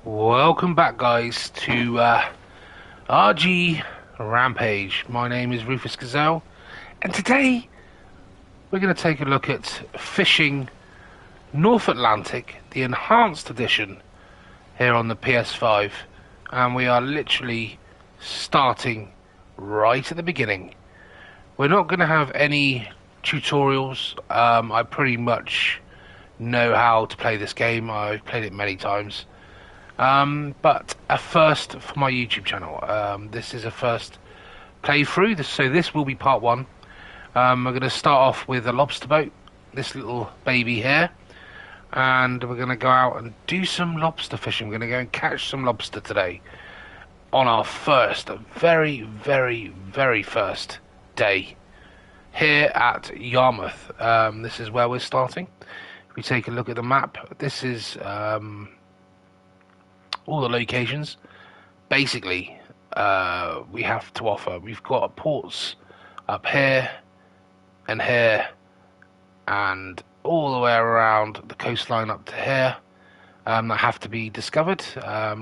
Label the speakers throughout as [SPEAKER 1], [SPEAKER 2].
[SPEAKER 1] Welcome back, guys, to RG Rampage. My name is Rufus Gazelle, and today we're going to take a look at fishing North Atlantic, the enhanced edition, here on the PS5. And we are literally starting right at the beginning. We're not going to have any tutorials. I pretty much know how to play this game. I've played it many times. But a first for my YouTube channel. This is a first playthrough, so this will be part one. We're going to start off with a lobster boat, this little baby here, and we're going to go out and do some lobster fishing. We're going to go and catch some lobster today on our first, very, very, very first day here at Yarmouth. This is where we're starting. If we take a look at the map, this is all the locations basically we have to offer. We've got ports up here and here and all the way around the coastline up to here that have to be discovered,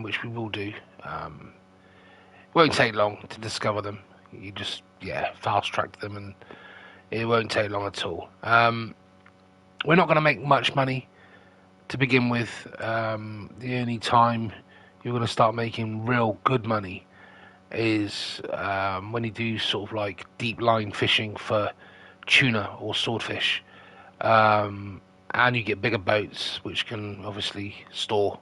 [SPEAKER 1] which we will do. Won't take long to discover them. You just fast track them and it won't take long at all. We're not going to make much money to begin with. The only time you're going to start making real good money is when you do sort of like deep line fishing for tuna or swordfish, and you get bigger boats which can obviously store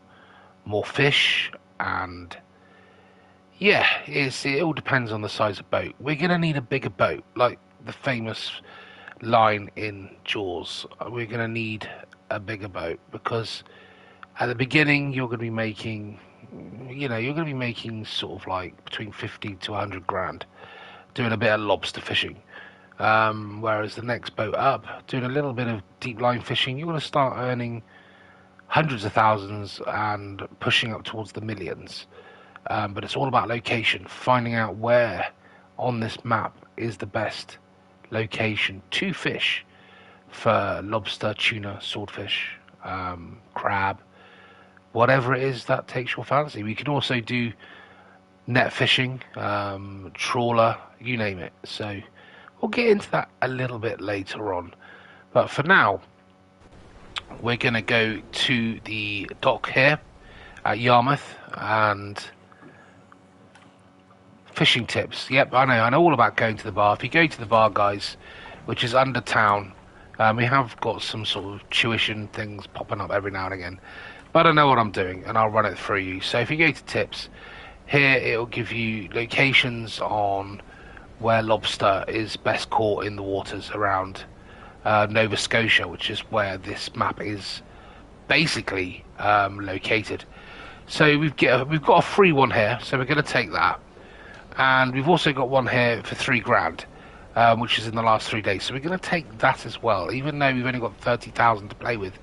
[SPEAKER 1] more fish. And it all depends on the size of boat. We're going to need a bigger boat, like the famous line in Jaws. We're going to need a bigger boat because at the beginning you're going to be making sort of like between 50 to 100 grand doing a bit of lobster fishing, whereas the next boat up, doing a little bit of deep line fishing, you're going to start earning hundreds of thousands and pushing up towards the millions. But it's all about location, finding out where on this map is the best location to fish for lobster, tuna, swordfish, crab, whatever it is that takes your fancy. We can also do net fishing, trawler, you name it. So we'll get into that a little bit later on. But for now, we're going to go to the dock here at Yarmouth and fishing tips. Yep, I know all about going to the bar. If you go to the bar, guys, which is under town, we have got some sort of tuition things popping up every now and again. But I know what I'm doing, and I'll run it through you. So if you go to tips, here it'll give you locations on where lobster is best caught in the waters around Nova Scotia, which is where this map is basically located. So we've got a free one here, so we're going to take that. And we've also got one here for 3 grand, which is in the last 3 days. So we're going to take that as well, even though we've only got 30,000 to play with.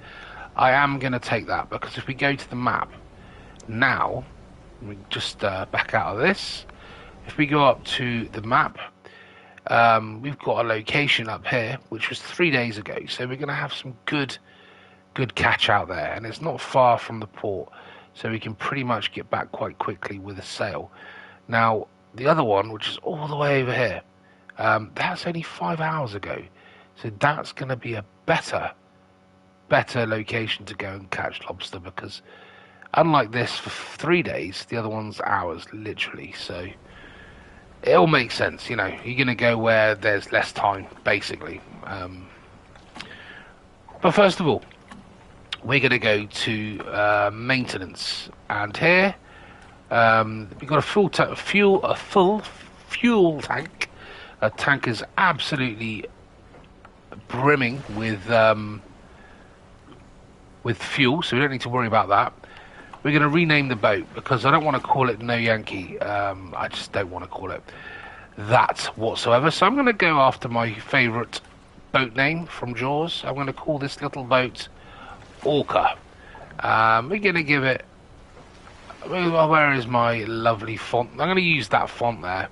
[SPEAKER 1] I am going to take that because if we go to the map now, we just back out of this. If we go up to the map, we've got a location up here which was 3 days ago. So we're going to have some good catch out there, and it's not far from the port, so we can pretty much get back quite quickly with a sail. Now the other one, which is all the way over here, that's only 5 hours ago, so that's going to be a better location to go and catch lobster, because unlike this for 3 days, the other one's hours literally. So it all makes sense, you're going to go where there's less time basically. But first of all, we're going to go to maintenance, and here we've got a full fuel tank. A tank is absolutely brimming with fuel, so we don't need to worry about that. We're going to rename the boat because I don't want to call it No Yankee. I just don't want to call it that whatsoever. So I'm going to go after my favourite boat name from Jaws. I'm going to call this little boat Orca. We're going to give it... Where is my lovely font? I'm going to use that font there.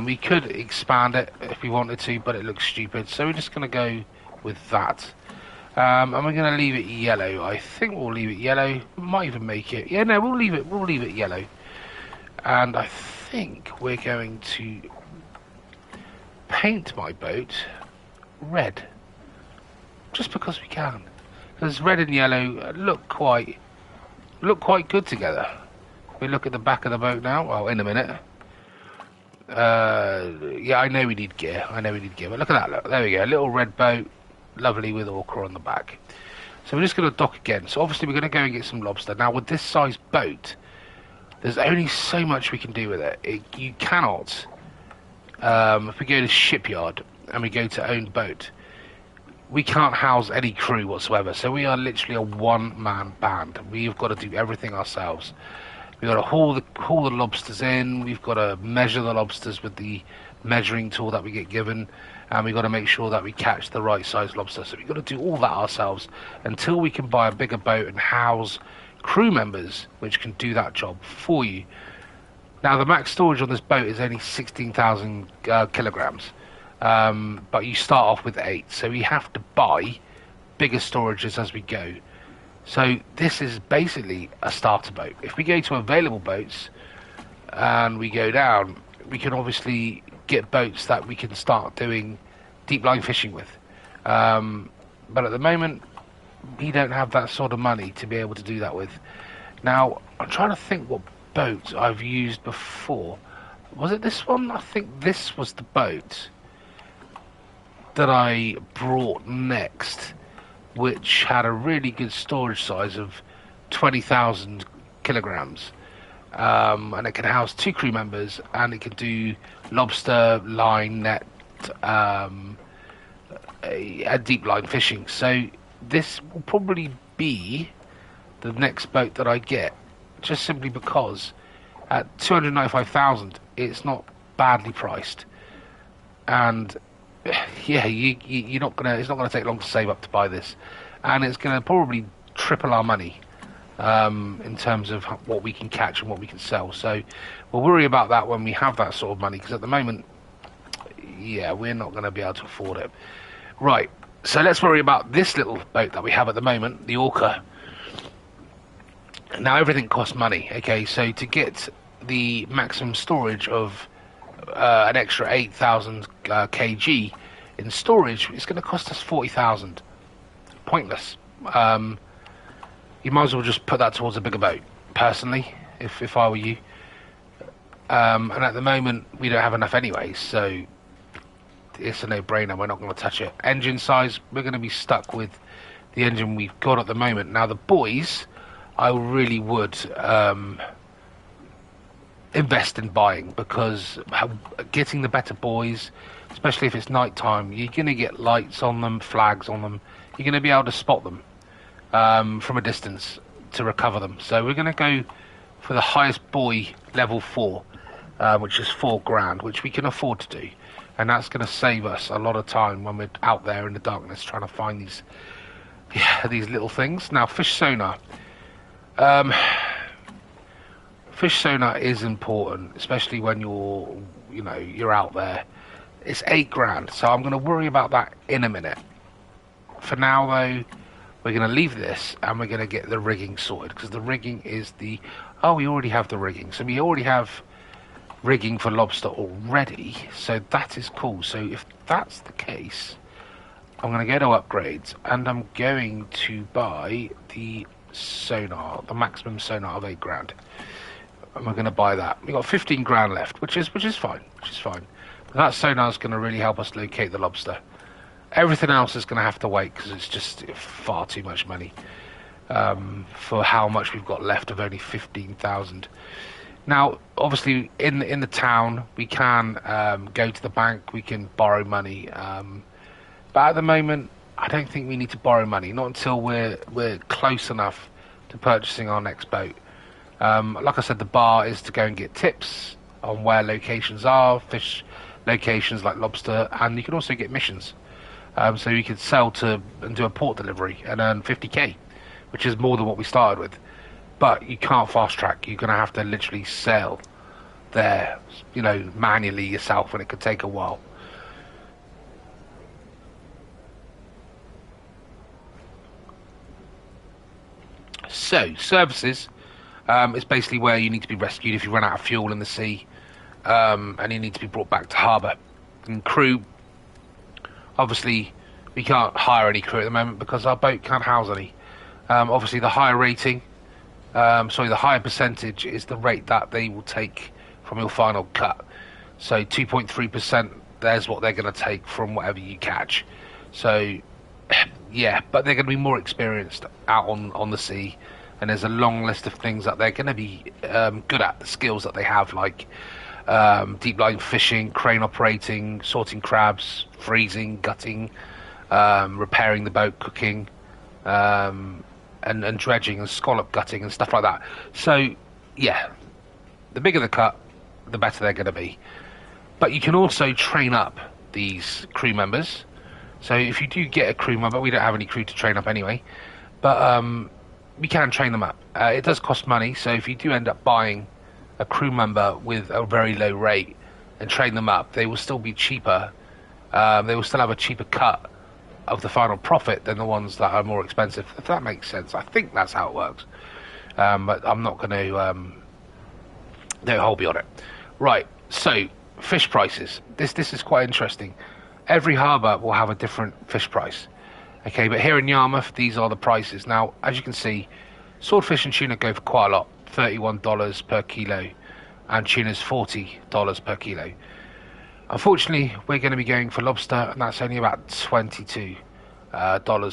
[SPEAKER 1] We could expand it if we wanted to, but it looks stupid. So we're just going to go with that. And we're going to leave it yellow. I think we'll leave it yellow. We might even make it. Yeah, no, we'll leave it. We'll leave it yellow. And I think we're going to paint my boat red, just because we can. Because red and yellow look quite good together. We look at the back of the boat now. Well, in a minute. Yeah, I know we need gear. But look at that. Look, there we go. A little red boat, lovely with ochre on the back. So we're just going to dock again. So obviously we're going to go and get some lobster. Now with this size boat, there's only so much we can do with it. You cannot. If we go to shipyard and we go to owned boat, we can't house any crew whatsoever. So we are literally a one-man band. We've got to do everything ourselves. We've got to haul the lobsters in. We've got to measure the lobsters with the measuring tool that we get given. And we've got to make sure that we catch the right size lobster. So we've got to do all that ourselves until we can buy a bigger boat and house crew members which can do that job for you. Now, the max storage on this boat is only 16,000 kilograms. But you start off with 8. So we have to buy bigger storages as we go. So this is basically a starter boat. If we go to available boats and we go down, we can obviously get boats that we can start doing deep line fishing with. But at the moment, we don't have that sort of money to be able to do that with. Now, I'm trying to think what boat I've used before. Was it this one? I think this was the boat that I brought next, which had a really good storage size of 20,000 kilograms. And it can house 2 crew members, and it can do lobster, line, net, a deep line fishing. So this will probably be the next boat that I get, just simply because at 295,000 it's not badly priced. And yeah, you're not gonna. It's not gonna take long to save up to buy this, and it's gonna probably triple our money in terms of what we can catch and what we can sell. So we'll worry about that when we have that sort of money, because at the moment, yeah, we're not going to be able to afford it. Right. So let's worry about this little boat that we have at the moment, the Orca. Now everything costs money. Okay, so to get the maximum storage of an extra 8,000 kg in storage, it's going to cost us 40,000. Pointless. You might as well just put that towards a bigger boat, personally, if I were you. And at the moment, we don't have enough anyway, so it's a no-brainer. We're not going to touch it. Engine size, we're going to be stuck with the engine we've got at the moment. Now, the buoys, I really would invest in buying, because getting the better buoys, especially if it's night time, you're going to get lights on them, flags on them. You're going to be able to spot them from a distance to recover them. So we're going to go for the highest buoy, level 4, which is 4 grand, which we can afford to do. And that's going to save us a lot of time when we're out there in the darkness trying to find these little things. Now, fish sonar. Fish sonar is important, especially when you're out there. It's 8 grand, so I'm going to worry about that in a minute. For now, though, we're going to leave this and we're going to get the rigging sorted, because the rigging is we already have the rigging. So we already have rigging for lobster already, so that is cool. So if that's the case, I'm going to go to upgrades and I'm going to buy the sonar, the maximum sonar of 8 grand. And we're going to buy that. We've got 15 grand left, which is fine, But that sonar is going to really help us locate the lobster. Everything else is going to have to wait, because it's just far too much money for how much we've got left of only 15,000. Now, obviously, in the town, we can go to the bank, we can borrow money. But at the moment, I don't think we need to borrow money, not until we're close enough to purchasing our next boat. Like I said, the bar is to go and get tips on where locations are, fish locations like lobster, and you can also get missions. So you could sell to and do a port delivery and earn 50k, which is more than what we started with. But you can't fast track. You're going to have to literally sell there, manually yourself, and it could take a while. So, services is basically where you need to be rescued if you run out of fuel in the sea, and you need to be brought back to harbour. And crew, obviously, we can't hire any crew at the moment because our boat can't house any. Obviously, the higher rating, the higher percentage is the rate that they will take from your final cut. So 2.3%, there's what they're going to take from whatever you catch. So, yeah, but they're going to be more experienced out on the sea. And there's a long list of things that they're going to be good at, the skills that they have, like deep line fishing, crane operating, sorting crabs, freezing, gutting, repairing the boat, cooking, and dredging and scallop gutting and stuff like that. So, yeah, the bigger the cut, the better they're going to be. But you can also train up these crew members. So if you do get a crew member, we don't have any crew to train up anyway, but we can train them up. It does cost money, so if you do end up buying a crew member with a very low rate and train them up, they will still be cheaper. They will still have a cheaper cut of the final profit than the ones that are more expensive, if that makes sense. I think that's how it works. But I'm not going to don't hold me on it. Right, so fish prices. This is quite interesting. Every harbour will have a different fish price. Okay, but here in Yarmouth, these are the prices. Now, as you can see, swordfish and tuna go for quite a lot, $31 per kilo, and tuna's $40 per kilo. Unfortunately, we're going to be going for lobster, and that's only about $22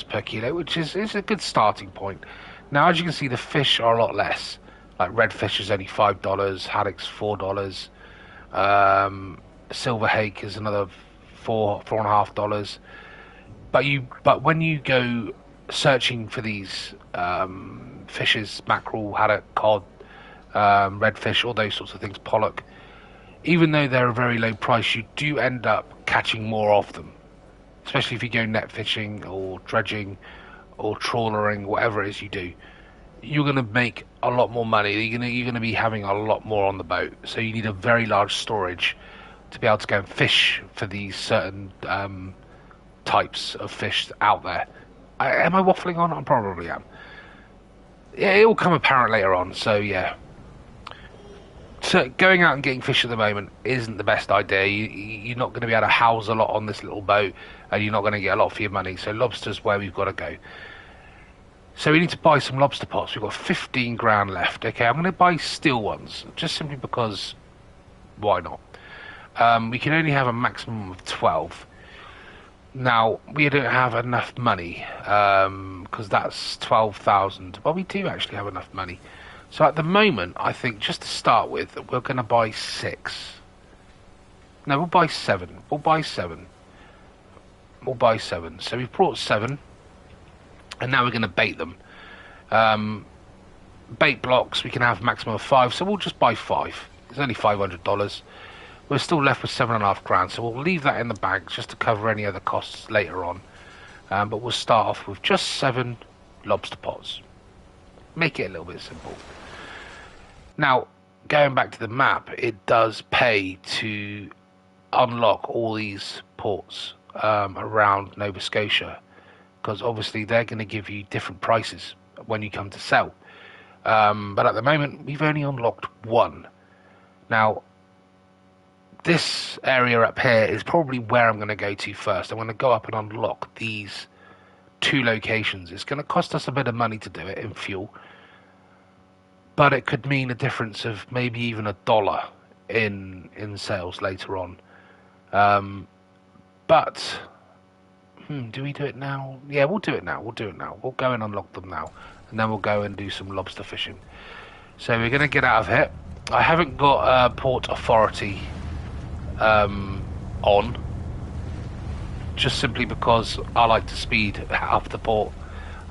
[SPEAKER 1] per kilo, which is a good starting point. Now, as you can see, the fish are a lot less. Like redfish is only $5, haddock's $4, silver hake is another $4.50. But when you go searching for these fishes, mackerel, haddock, cod, redfish, all those sorts of things, pollock, even though they're a very low price, you do end up catching more of them. Especially if you go net fishing or dredging or trawlering, whatever it is you do, you're going to make a lot more money. You're going to be having a lot more on the boat. So you need a very large storage to be able to go and fish for these certain types of fish out there. Am I waffling on? I probably am. Yeah, it will come apparent later on. So yeah. So going out and getting fish at the moment isn't the best idea. You're not going to be able to house a lot on this little boat, and you're not going to get a lot for your money. So lobster's where we've got to go. So we need to buy some lobster pots. We've got 15 grand left. Okay, I'm going to buy steel ones, just simply because why not? We can only have a maximum of 12. Now, we don't have enough money, because that's 12,000. Well, we do actually have enough money. So at the moment, I think, just to start with, we're going to buy 6. No, we'll buy 7. We'll buy 7. We'll buy 7. So we've brought 7. And now we're going to bait them. Bait blocks, we can have a maximum of 5, so we'll just buy 5. It's only $500. We're still left with 7.5 grand, so we'll leave that in the bank just to cover any other costs later on. But we'll start off with just 7 lobster pots. Make it a little bit simple. Now, going back to the map, it does pay to unlock all these ports around Nova Scotia, because obviously they're going to give you different prices when you come to sell. But at the moment, we've only unlocked 1. Now, this area up here is probably where I'm going to go to first. I'm going to go up and unlock these 2 locations. It's going to cost us a bit of money to do it in fuel, but it could mean a difference of maybe even $1 in sales later on. But do we do it now? Yeah, we'll do it now. We'll go and unlock them now, and then we'll go and do some lobster fishing. So we're going to get out of here. I haven't got Port Authority on, just simply because I like to speed up the port.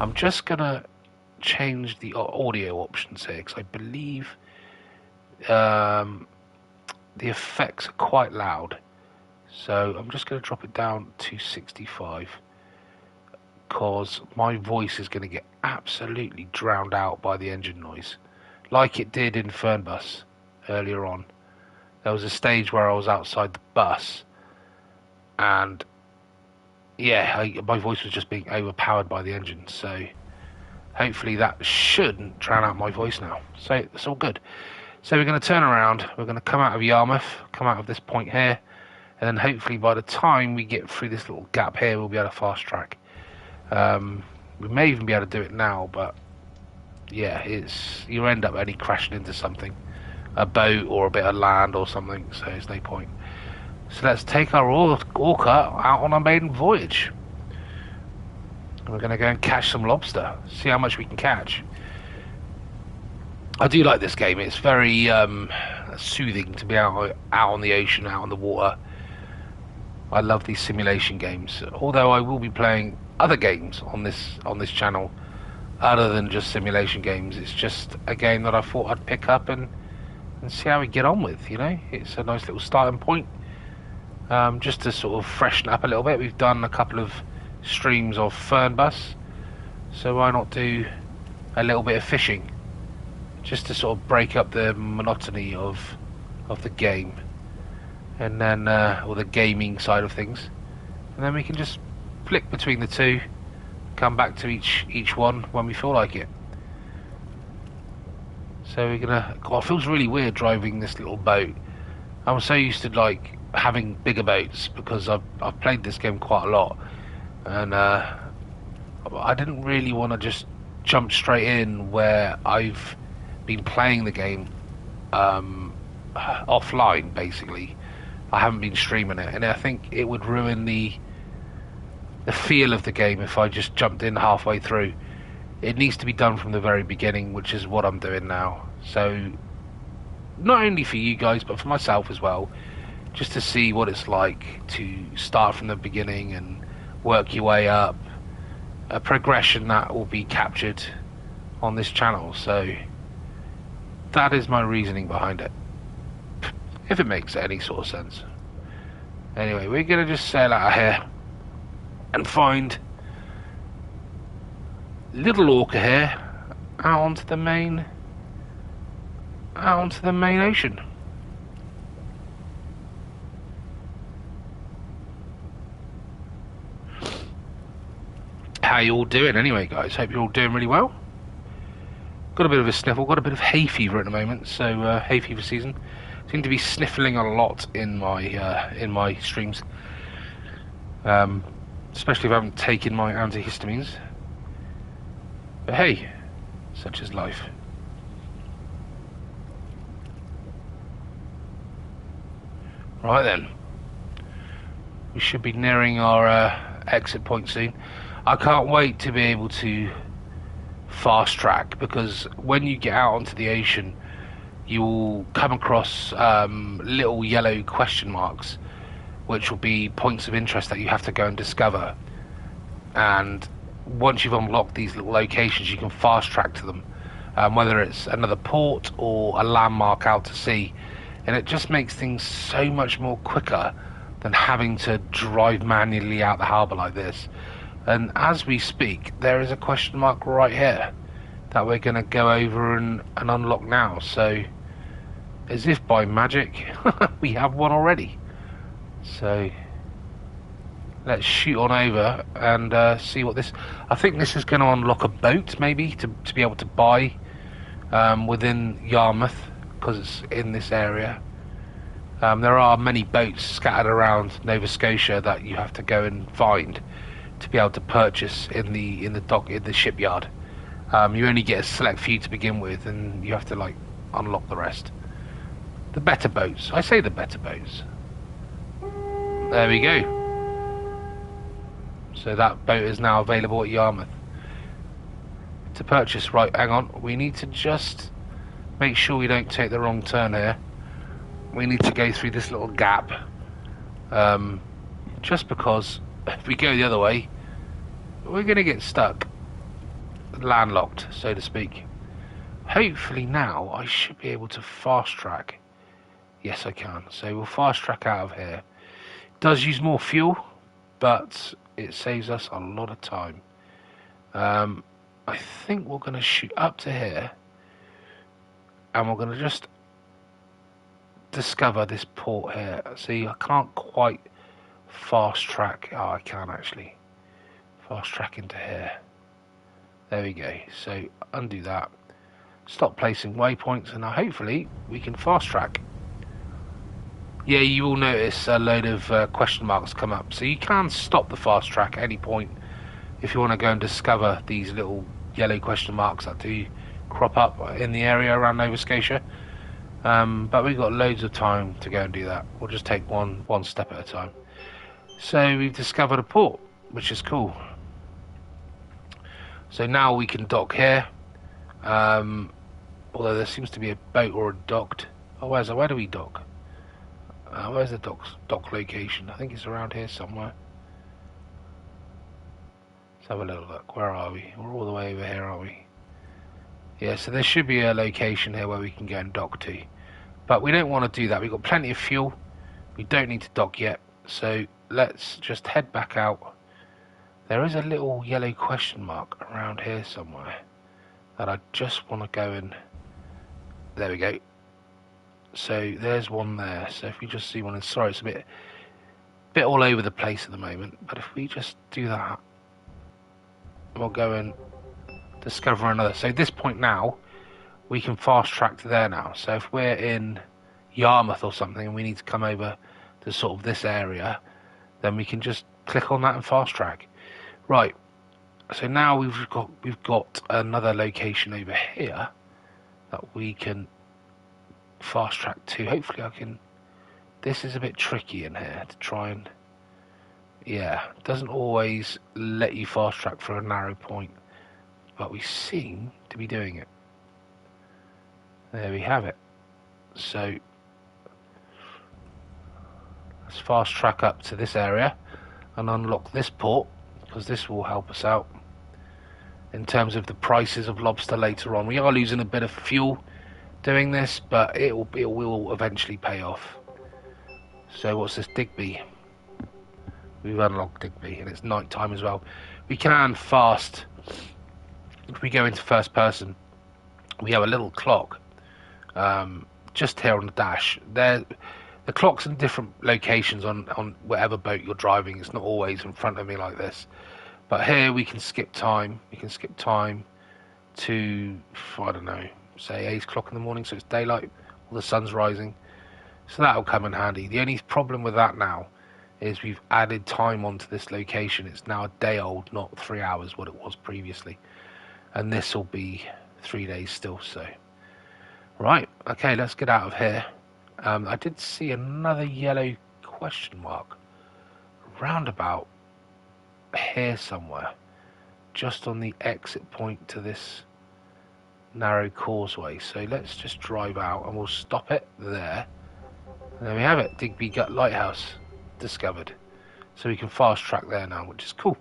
[SPEAKER 1] I'm just going to change the audio options here, because I believe the effects are quite loud. So I'm just going to drop it down to 65, because my voice is going to get absolutely drowned out by the engine noise, like it did in Fernbus earlier on. There was a stage where I was outside the bus, and yeah, my voice was just being overpowered by the engine. So hopefully that shouldn't drown out my voice now. So it's all good. So we're going to turn around, we're going to come out of Yarmouth, come out of this point here, and then hopefully by the time we get through this little gap here, we'll be able to fast track. We may even be able to do it now, but yeah, you end up only crashing into something, a boat or a bit of land or something, so there's no point. So let's take our orca out on our maiden voyage. And we're going to go and catch some lobster, see how much we can catch. I do like this game. It's very soothing to be out on the ocean, out on the water. I love these simulation games. Although I will be playing other games on this channel, other than just simulation games. It's just a game that I thought I'd pick up and see how we get on with. You know, it's a nice little starting point, just to sort of freshen up a little bit. We've done a couple of streams of Fernbus, so why not do a little bit of fishing, just to sort of break up the monotony of the game, and then or the gaming side of things, and then we can just flick between the two, come back to each one when we feel like it. So we're gonna. God, it feels really weird driving this little boat. I'm so used to like having bigger boats because I've played this game quite a lot, and I didn't really want to just jump straight in where I've been playing the game offline. Basically, I haven't been streaming it, and I think it would ruin the feel of the game if I just jumped in halfway through. It needs to be done from the very beginning, which is what I'm doing now. So not only for you guys but for myself as well, just to see what it's like to start from the beginning and work your way up, a progression that will be captured on this channel. So that is my reasoning behind it, if it makes any sort of sense. Anyway, we're gonna just sail out of here and find little orca here out onto the main ocean. How you all doing anyway, guys? Hope you're all doing really well. Got a bit of a sniffle, got a bit of hay fever at the moment, so hay fever season. Seem to be sniffling a lot in my streams, especially if I haven't taken my antihistamines. But hey, such is life. Right then, we should be nearing our exit point soon. I can't wait to be able to fast track, because when you get out onto the ocean, you will come across little yellow question marks, which will be points of interest that you have to go and discover. And once you've unlocked these little locations, you can fast track to them, whether it's another port or a landmark out to sea, and it just makes things so much more quicker than having to drive manually out the harbour like this. And as we speak, there is a question mark right here that we're going to go over and unlock now. So as if by magic, we have one already. So let's shoot on over and see what this... I think this is going to unlock a boat, maybe, to be able to buy within Yarmouth, because it's in this area. There are many boats scattered around Nova Scotia that you have to go and find to be able to purchase in the shipyard. You only get a select few to begin with, and you have to like unlock the rest. The better boats. I say the better boats. There we go. So that boat is now available at Yarmouth to purchase. Right, hang on. We need to just make sure we don't take the wrong turn here. We need to go through this little gap. Just because if we go the other way, we're going to get stuck. Landlocked, so to speak. Hopefully now I should be able to fast track. Yes, I can. So we'll fast track out of here. It does use more fuel, but it saves us a lot of time. I think we're going to shoot up to here, and we're going to just discover this port here. See, I can't quite fast track. Oh, I can actually fast track into here. There we go. So undo that. Stop placing waypoints, and now hopefully we can fast track. Yeah, you will notice a load of question marks come up. So you can stop the fast track at any point if you want to go and discover these little yellow question marks that do crop up in the area around Nova Scotia. But we've got loads of time to go and do that. We'll just take one step at a time. So we've discovered a port, which is cool. So now we can dock here. Although there seems to be a boat already docked. Oh, where do we dock? Where's the dock location? I think it's around here somewhere. Let's have a little look. Where are we? We're all the way over here, aren't we? Yeah, so there should be a location here where we can go and dock to. But we don't want to do that. We've got plenty of fuel. We don't need to dock yet. So let's just head back out. There is a little yellow question mark around here somewhere that I just want to go and... There we go. So there's one there. So if we just see one, and sorry, it's a bit all over the place at the moment. But if we just do that, we'll go and discover another. So at this point now, we can fast track to there now. So if we're in Yarmouth or something and we need to come over to sort of this area, then we can just click on that and fast track. Right. So now we've got another location over here that we can fast track to. Hopefully I can... This is a bit tricky in here to try and... Yeah, it doesn't always let you fast track for a narrow point, but we seem to be doing it. There we have it. So let's fast track up to this area and unlock this port, because this will help us out in terms of the prices of lobster later on. We are losing a bit of fuel doing this, but it will eventually pay off. So what's this? Digby. We've unlocked Digby, and it's night time as well. We can fast. If we go into first person, we have a little clock just here on the dash. The clock's in different locations on whatever boat you're driving. It's not always in front of me like this. But here we can skip time. We can skip time to, I don't know, say 8 o'clock in the morning, so it's daylight, or the sun's rising. So that'll come in handy. The only problem with that now is we've added time onto this location. It's now a day old, not 3 hours, what it was previously. And this will be 3 days still, so. Right, okay, let's get out of here. I did see another yellow question mark roundabout here somewhere, just on the exit point to this narrow causeway. So let's just drive out and we'll stop it there. And there we have it, Digby Gut Lighthouse discovered. So we can fast track there now, which is cool.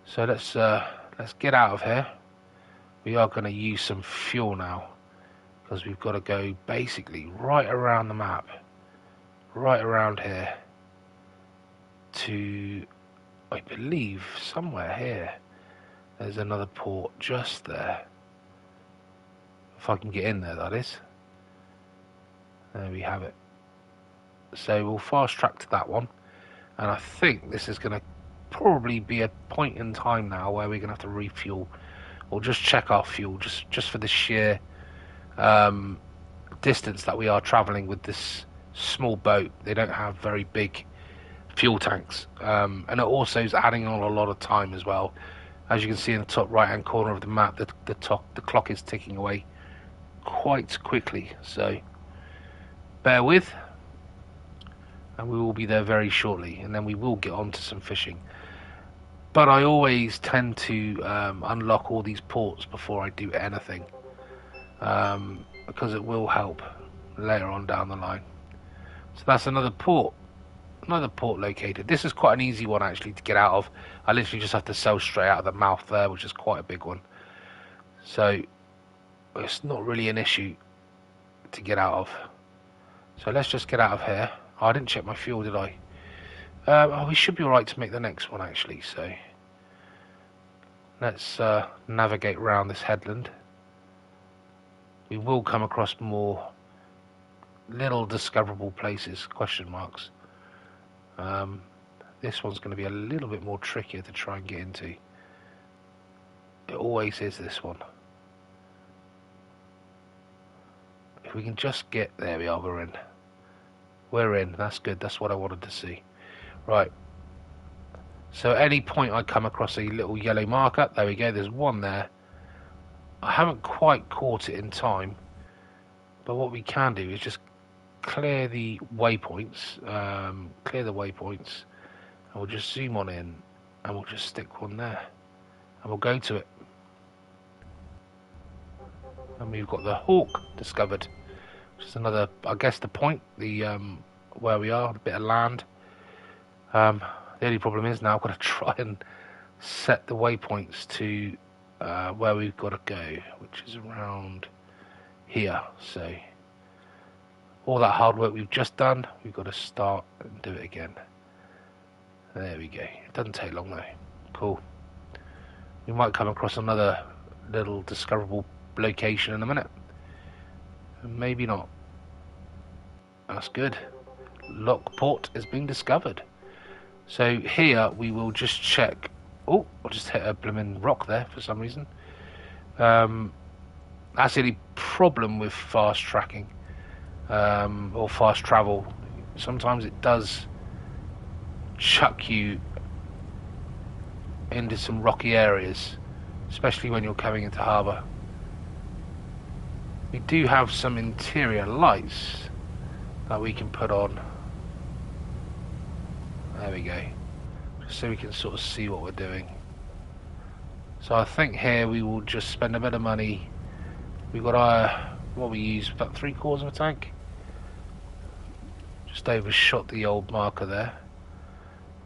[SPEAKER 1] So let's get out of here. We are going to use some fuel now, because we've got to go basically right around the map, right around here to, I believe, somewhere here. There's another port just there. If I can get in there, that is. There we have it. So we'll fast track to that one. And I think this is going to probably be a point in time now where we're going to have to refuel, or just check our fuel, just for the sheer distance that we are traveling with this small boat. They don't have very big fuel tanks, and it also is adding on a lot of time as well. As you can see in the top right hand corner of the map, the clock is ticking away quite quickly, so bear with, and we will be there very shortly, and then we will get on to some fishing. But I always tend to unlock all these ports before I do anything, because it will help later on down the line. So that's another port located. This is quite an easy one actually to get out of. I literally just have to sail straight out of the mouth there, which is quite a big one. So it's not really an issue to get out of. So let's just get out of here. Oh, I didn't check my fuel, did I? We should be alright to make the next one actually, so let's navigate around this headland. We will come across more little discoverable places, question marks. This one's going to be a little bit more trickier to try and get into. It always is this one. If we can just get... There we are, we're in. We're in. That's good. That's what I wanted to see. Right. So at any point I come across a little yellow marker. There we go. There's one there. I haven't quite caught it in time. But what we can do is just clear the waypoints. Clear the waypoints. And we'll just zoom on in. And we'll just stick one there. And we'll go to it. And we've got the hawk discovered. Just another, I guess, the point, the where we are, a bit of land. The only problem is now I've got to try and set the waypoints to where we've got to go, which is around here. So all that hard work we've just done, we've got to start and do it again. There we go. It doesn't take long though. Cool. We might come across another little discoverable location in a minute. Maybe not. That's good. Lockport has been discovered. So here we will just check. Oh, I just hit a blooming rock there for some reason. That's the only problem with fast tracking or fast travel. Sometimes it does chuck you into some rocky areas, especially when you're coming into harbour. We do have some interior lights that we can put on. There we go. Just so we can sort of see what we're doing. So I think here we will just spend a bit of money. We've got our, what we use, about 3/4 of a tank. Just overshot the old marker there.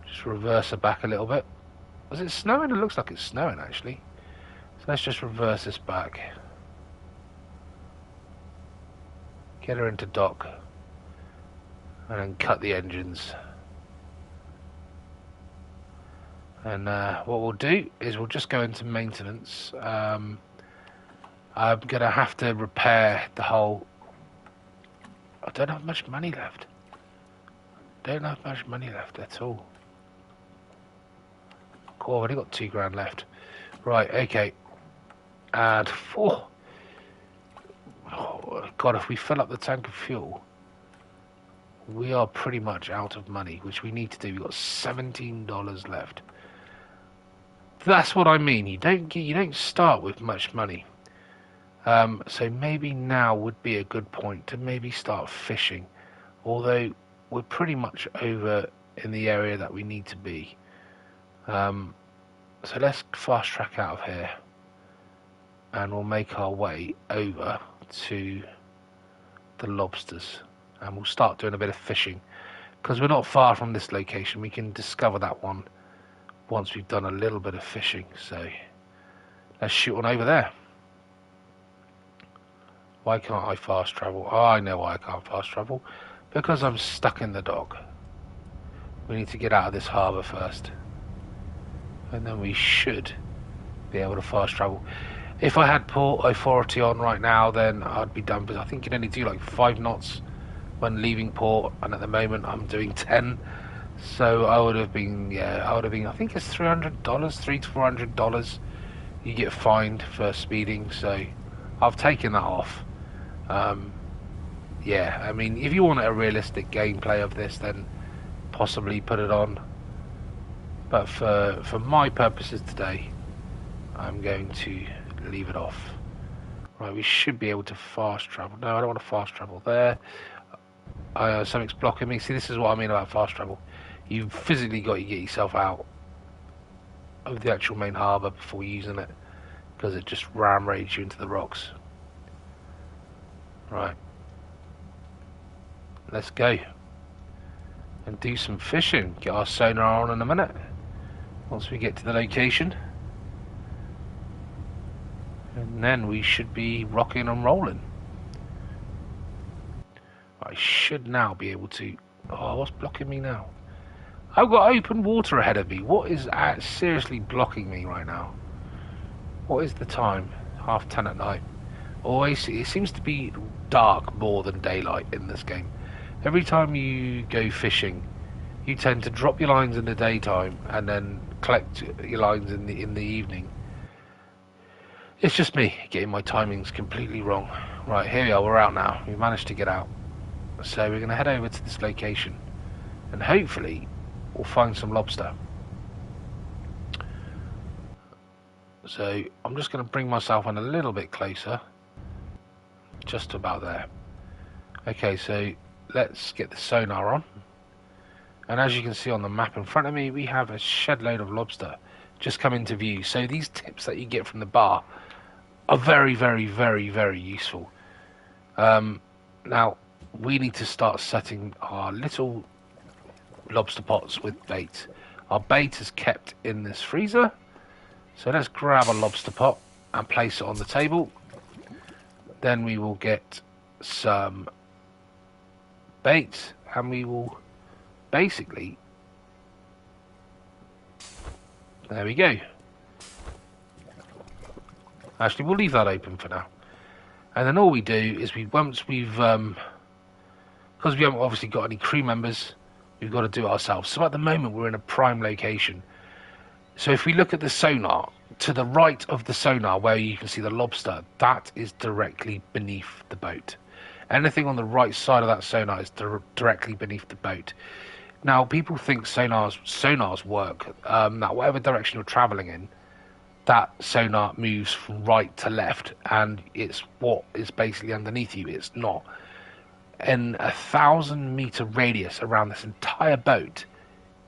[SPEAKER 1] Just reverse it back a little bit. Is it snowing? It looks like it's snowing actually. So let's just reverse this back. Get her into dock. And then cut the engines. And what we'll do is we'll just go into maintenance. I'm going to have to repair the whole... I don't have much money left. Don't have much money left at all. Cool, I've only got £2 left. Right, okay. Add 4. Oh, God, if we fill up the tank of fuel, we are pretty much out of money, which we need to do. We've got $17 left. That's what I mean. You don't start with much money. So maybe now would be a good point to maybe start fishing. Although we're pretty much over in the area that we need to be. So let's fast track out of here. And we'll make our way over to the Lobsters. And we'll start doing a bit of fishing. Because we're not far from this location. We can discover that one once we've done a little bit of fishing. So let's shoot on over there. Why can't I fast travel? Oh, I know why I can't fast travel. Because I'm stuck in the dock. We need to get out of this harbour first. And then we should be able to fast travel. If I had port authority on right now, then I'd be done. But I think you can only do like 5 knots when leaving port. And at the moment, I'm doing 10. So I would have been, I think it's $300, $300 to $400 you get fined for speeding. So I've taken that off. Yeah, I mean, if you want a realistic gameplay of this, then possibly put it on. But for my purposes today, I'm going to leave it off. Right, we should be able to fast travel. No, I don't want to fast travel there. Something's blocking me. See, this is what I mean about fast travel. You've physically got to get yourself out of the actual main harbour before using it, because it just ram raids you into the rocks. Right. Let's go and do some fishing. Get our sonar on in a minute once we get to the location, and then we should be rocking and rolling. I should now be able to... Oh, what's blocking me now? I've got open water ahead of me. What is seriously blocking me right now? What is the time? 10:30 at night. Always, it seems to be dark more than daylight in this game. Every time you go fishing, you tend to drop your lines in the daytime and then collect your lines in the evening. It's just me getting my timings completely wrong. Right, here we are, we're out now. We've managed to get out. So we're going to head over to this location. And hopefully, we'll find some lobster. So I'm just going to bring myself in a little bit closer. Just about there. Okay, so let's get the sonar on. And as you can see on the map in front of me, we have a shed load of lobster just come into view. So these tips that you get from the bar are very, very, very, very useful. Now, we need to start setting our little lobster pots with bait. Our bait is kept in this freezer. So let's grab a lobster pot and place it on the table. Then we will get some bait and we will basically, there we go. Actually, we'll leave that open for now. And then all we do is once we've, because we haven't obviously got any crew members, we've got to do it ourselves. So at the moment we're in a prime location. So if we look at the sonar, to the right of the sonar where you can see the lobster, that is directly beneath the boat. Anything on the right side of that sonar is directly beneath the boat. Now, people think sonars work, that whatever direction you're traveling in, that sonar moves from right to left, and it's what is basically underneath you. It's not. In a 1,000-meter radius around this entire boat,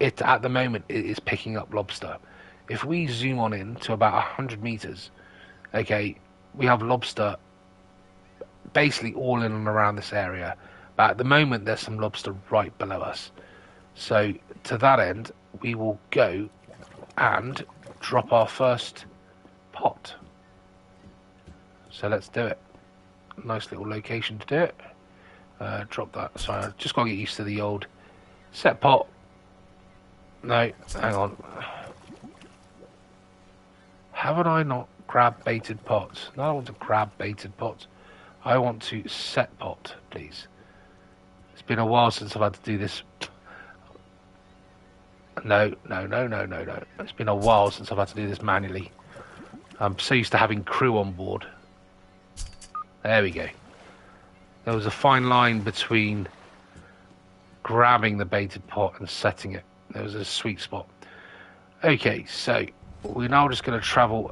[SPEAKER 1] at the moment it is picking up lobster. If we zoom on in to about 100 meters, okay, we have lobster basically all in and around this area. But at the moment, there's some lobster right below us. So to that end, we will go and drop our first pot. So let's do it. Nice little location to do it. Drop that. Sorry, I just got to get used to the old set pot. No, hang on. Haven't I not grabbed baited pots? No, I don't want to grab baited pots. I want to set pot, please. It's been a while since I've had to do this. No. It's been a while since I've had to do this manually. I'm so used to having crew on board. There we go. There was a fine line between grabbing the baited pot and setting it. There was a sweet spot. Okay, so we're now just going to travel.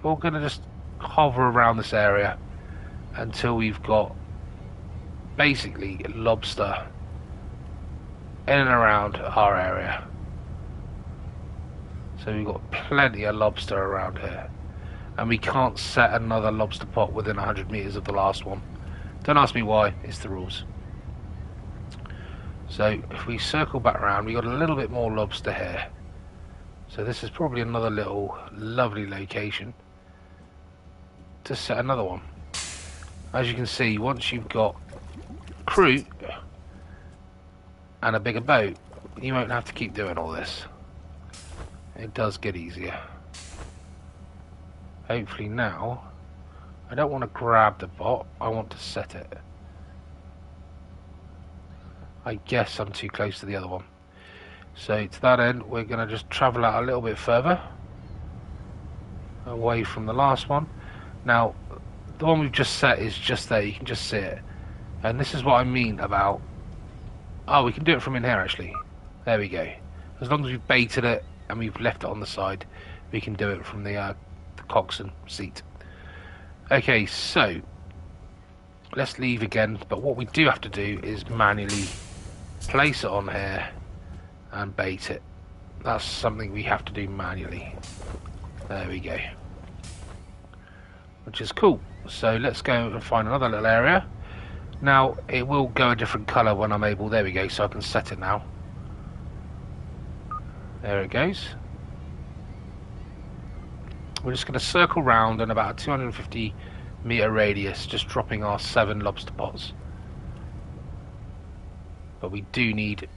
[SPEAKER 1] We're going to just hover around this area until we've got basically lobster in and around our area. So we've got plenty of lobster around here, and we can't set another lobster pot within 100 meters of the last one. Don't ask me why, it's the rules. So if we circle back around, we got a little bit more lobster here. So this is probably another little lovely location to set another one. As you can see, once you've got crew and a bigger boat, you won't have to keep doing all this. It does get easier. Hopefully now, I don't want to grab the pot, I want to set it. I guess I'm too close to the other one. So to that end, we're going to just travel out a little bit further away from the last one. Now, the one we've just set is just there, you can just see it. And this is what I mean about... Oh, we can do it from in here actually. There we go. As long as we've baited it and we've left it on the side, we can do it from the coxswain seat. Okay, so let's leave again, but what we do have to do is manually place it on here and bait it. That's something we have to do manually. There we go. Which is cool. So let's go and find another little area. Now, it will go a different colour when I'm able. There we go, so I can set it now. There it goes. We're just going to circle round in about a 250 metre radius, just dropping our 7 lobster pots. But we do need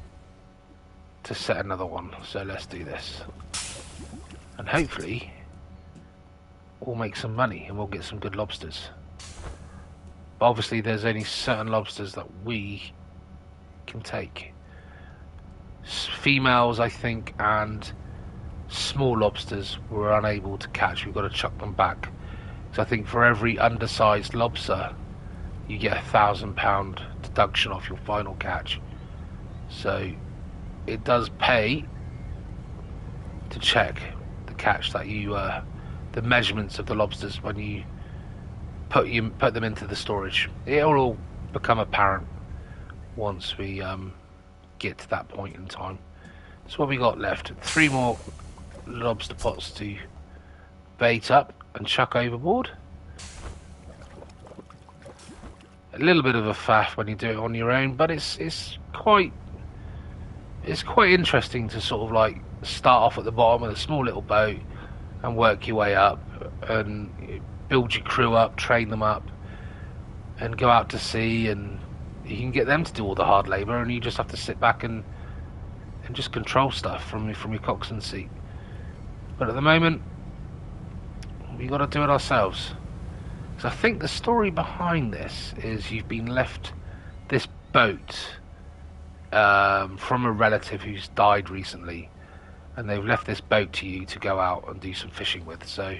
[SPEAKER 1] to set another one, so let's do this. And hopefully we'll make some money and we'll get some good lobsters. But obviously there's only certain lobsters that we can take. Females, I think, and small lobsters we're unable to catch. We've got to chuck them back So I think for every undersized lobster, you get £1,000 deduction off your final catch. So it does pay to check the catch that you, the measurements of the lobsters when you put them into the storage. It'll all become apparent once we get to that point in time. So what we got left? 3 more lobster pots to bait up and chuck overboard. A little bit of a faff when you do it on your own, but it's quite interesting to sort of like start off at the bottom with a small little boat and work your way up and build your crew up, train them up, and go out to sea, and you can get them to do all the hard labour, and you just have to sit back and just control stuff from your coxswain seat. But at the moment, we got to do it ourselves. So I think the story behind this is you've been left this boat from a relative who's died recently, and they've left this boat to you to go out and do some fishing with. So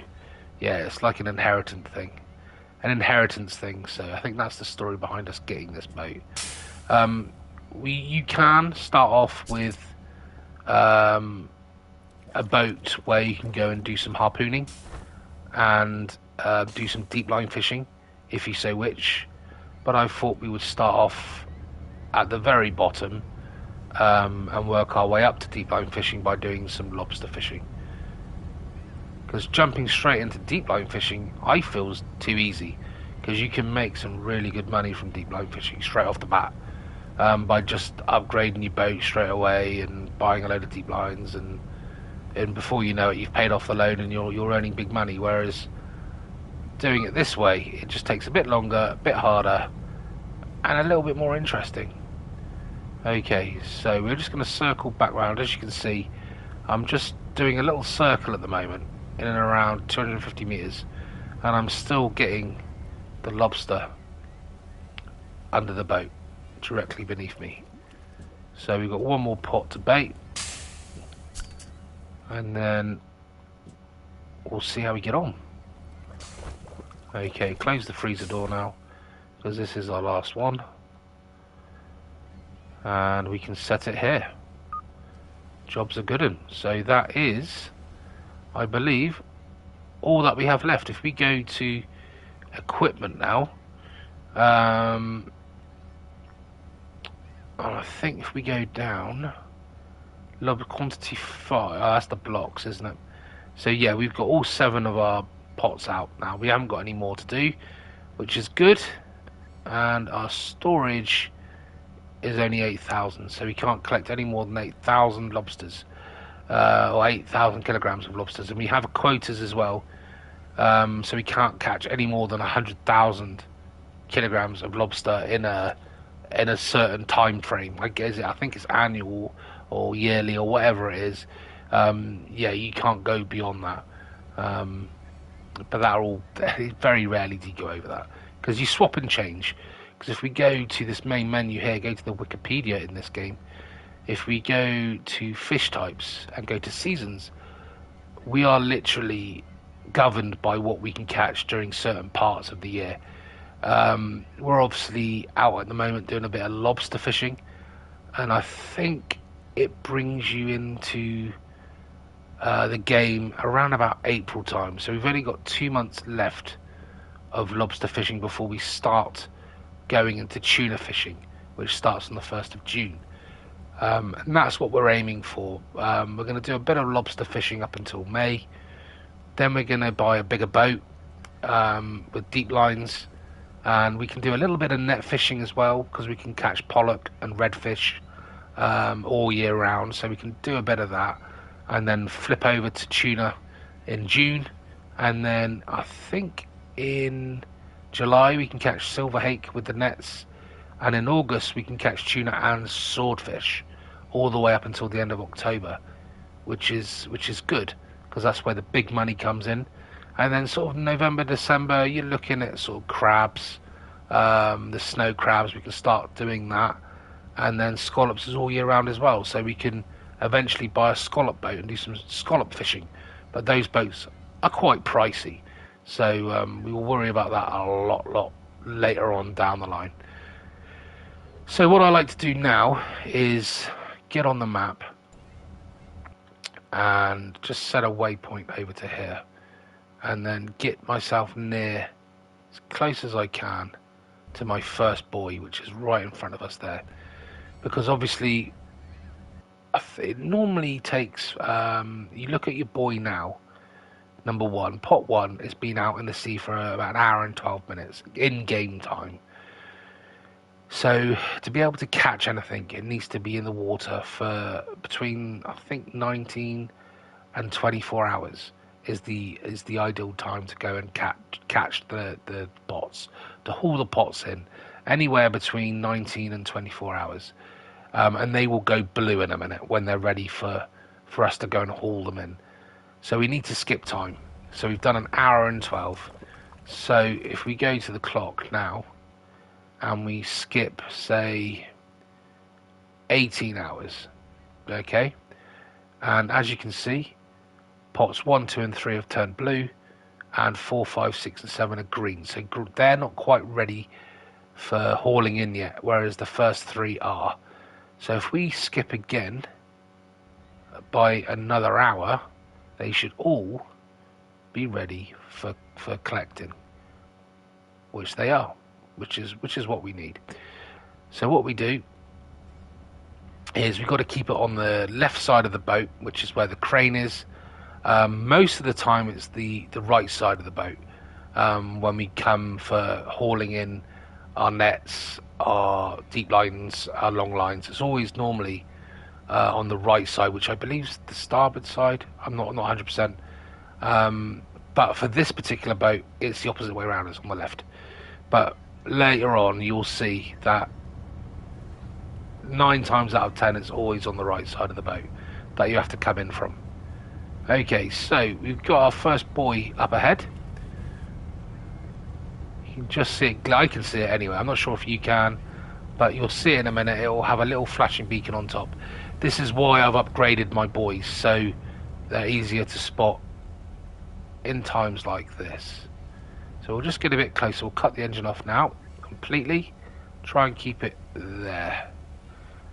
[SPEAKER 1] yeah, it's like an inheritance thing. So I think that's the story behind us getting this boat. You can start off with a boat where you can go and do some harpooning and do some deep line fishing if you so wish, but I thought we would start off at the very bottom and work our way up to deep line fishing by doing some lobster fishing, because jumping straight into deep line fishing I feel is too easy, because you can make some really good money from deep line fishing straight off the bat by just upgrading your boat straight away and buying a load of deep lines, and before you know it, you've paid off the loan and you're earning big money. Whereas doing it this way, it just takes a bit longer, a bit harder, and a little bit more interesting. Okay, so we're just going to circle back round. As you can see, I'm just doing a little circle at the moment in and around 250 meters, and I'm still getting the lobster under the boat directly beneath me. So we've got one more pot to bait, and then we'll see how we get on. Okay, close the freezer door now, because this is our last one, and we can set it here. Job's a good one. So that is, I believe, all that we have left. If we go to equipment now, I think if we go down, quantity 5, that's the blocks, isn't it? So yeah, we've got all 7 of our pots out now. We haven't got any more to do, which is good, and our storage is only 8,000, so we can't collect any more than 8,000 lobsters, or 8,000 kilograms of lobsters, and we have quotas as well, so we can't catch any more than 100,000 kilograms of lobster in a certain time frame. I think it's annual or yearly or whatever it is. Yeah, you can't go beyond that. But that all very rarely do you go over that, because you swap and change. Because if we go to this main menu here, go to the Wikipedia in this game, if we go to fish types and go to seasons, we are literally governed by what we can catch during certain parts of the year. We're obviously out at the moment doing a bit of lobster fishing, and I think it brings you into the game around about April time. So we've only got 2 months left of lobster fishing before we start going into tuna fishing, which starts on the 1st of June. And that's what we're aiming for. We're going to do a bit of lobster fishing up until May. Then we're going to buy a bigger boat with deep lines, and we can do a little bit of net fishing as well, because we can catch pollock and redfish all year round. So we can do a bit of that, and then flip over to tuna in June, and then I think in July we can catch silverhake with the nets, and in August we can catch tuna and swordfish all the way up until the end of October, which is good, because that's where the big money comes in. And then sort of November, December, you're looking at sort of crabs, the snow crabs. We can start doing that, and then scallops is all year round as well. So we can eventually buy a scallop boat and do some scallop fishing, but those boats are quite pricey. So we will worry about that a lot later on down the line. So what I like to do now is get on the map and just set a waypoint over to here, and then get myself near, as close as I can, to my first buoy, which is right in front of us there. Because obviously, it normally takes, you look at your buoy now, number one, pot one has been out in the sea for about an hour and 12 minutes in game time. So to be able to catch anything, it needs to be in the water for between, I think, 19 and 24 hours is the ideal time to go and catch the pots, to haul the pots in, anywhere between 19 and 24 hours. And they will go blue in a minute when they're ready for us to go and haul them in. So we need to skip time. So we've done an hour and 12. So if we go to the clock now, and we skip, say, 18 hours, okay? And as you can see, pots 1, 2, and 3 have turned blue, and 4, 5, 6, and 7 are green. So they're not quite ready for hauling in yet, whereas the first 3 are. So if we skip again by another hour, they should all be ready for collecting, which they are. Which is what we need. So what we do is we've got to keep it on the left side of the boat, which is where the crane is. Most of the time it's the right side of the boat when we come for hauling in our nets, our deep lines, our long lines. It's always normally on the right side, which I believe is the starboard side. I'm not 100%. But for this particular boat, it's the opposite way around. It's on the left. But later on you'll see that 9 times out of 10 it's always on the right side of the boat that you have to come in from. Okay, so we've got our first buoy up ahead. You can just see it. I can see it anyway. I'm not sure if you can, but you'll see it in a minute. It will have a little flashing beacon on top. This is why I've upgraded my buoys, so they're easier to spot in times like this. So we'll just get a bit closer. We'll cut the engine off now completely. Try and keep it there.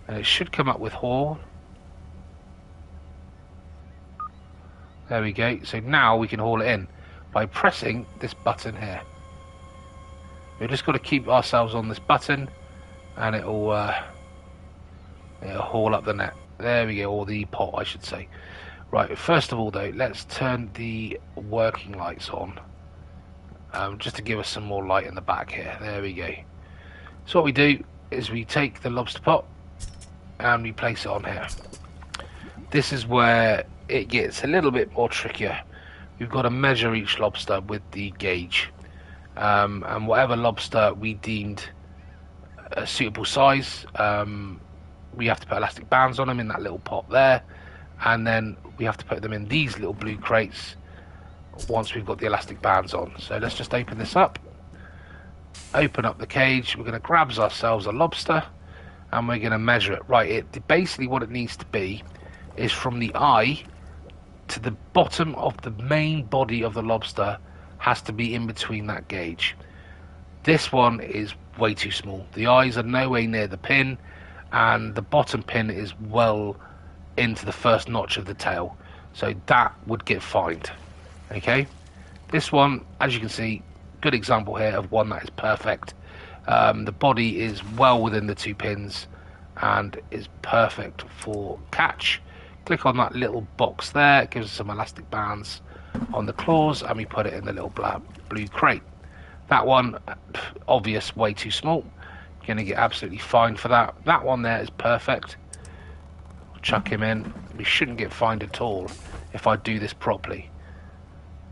[SPEAKER 1] And it should come up with haul. There we go. So now we can haul it in by pressing this button here. We've just got to keep ourselves on this button and it'll haul up the net. There we go, or the pot I should say. Right, first of all though, let's turn the working lights on. Just to give us some more light in the back here. There we go. So what we do is we take the lobster pot and we place it on here. This is where it gets a little bit more trickier. We've got to measure each lobster with the gauge. And whatever lobster we deemed a suitable size, we have to put elastic bands on them in that little pot there. And then we have to put them in these little blue crates once we've got the elastic bands on. So let's just open this up, open up the cage. We're going to grab ourselves a lobster and we're going to measure it. Right, basically what it needs to be is from the eye to the bottom of the main body of the lobster has to be in between that gauge. This one is way too small. The eyes are nowhere near the pin and the bottom pin is well into the first notch of the tail, so that would get fined. Okay, this one, as you can see, good example here of one that is perfect. The body is well within the 2 pins and is perfect for catch. Click on that little box there, it gives us some elastic bands on the claws and we put it in the little blue crate. That one, obvious, way too small. You're going to get absolutely fined for that. That one there is perfect. Chuck him in. We shouldn't get fined at all if I do this properly.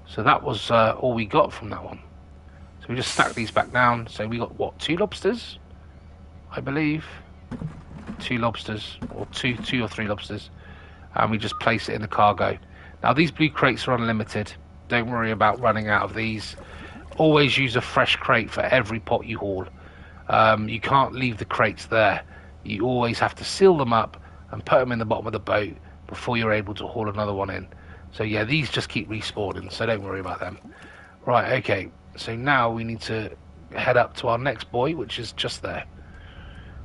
[SPEAKER 1] So that was all we got from that one. So we just stack these back down. So we got what, 2 lobsters, I believe. 2 lobsters, or two or 3 lobsters, and we just place it in the cargo. Now these blue crates are unlimited. Don't worry about running out of these. Always use a fresh crate for every pot you haul. You can't leave the crates there. You always have to seal them up and put them in the bottom of the boat before you're able to haul another one in. So yeah, these just keep respawning, so don't worry about them. Right, okay. So now we need to head up to our next buoy, which is just there.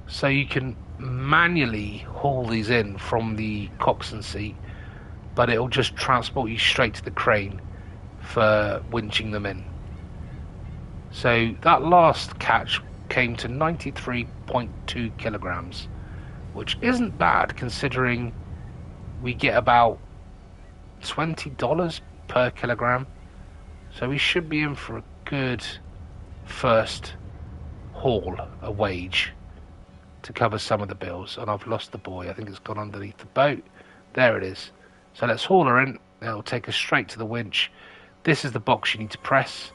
[SPEAKER 1] So you can manually haul these in from the coxswain seat, but it'll just transport you straight to the crane for winching them in. So that last catch came to 93.2 kilograms, which isn't bad considering we get about $20 per kilogram. So we should be in for a good first haul, a wage, to cover some of the bills. And I've lost the buoy. I think it's gone underneath the boat. There it is. So let's haul her in. It'll take us straight to the winch. This is the box you need to press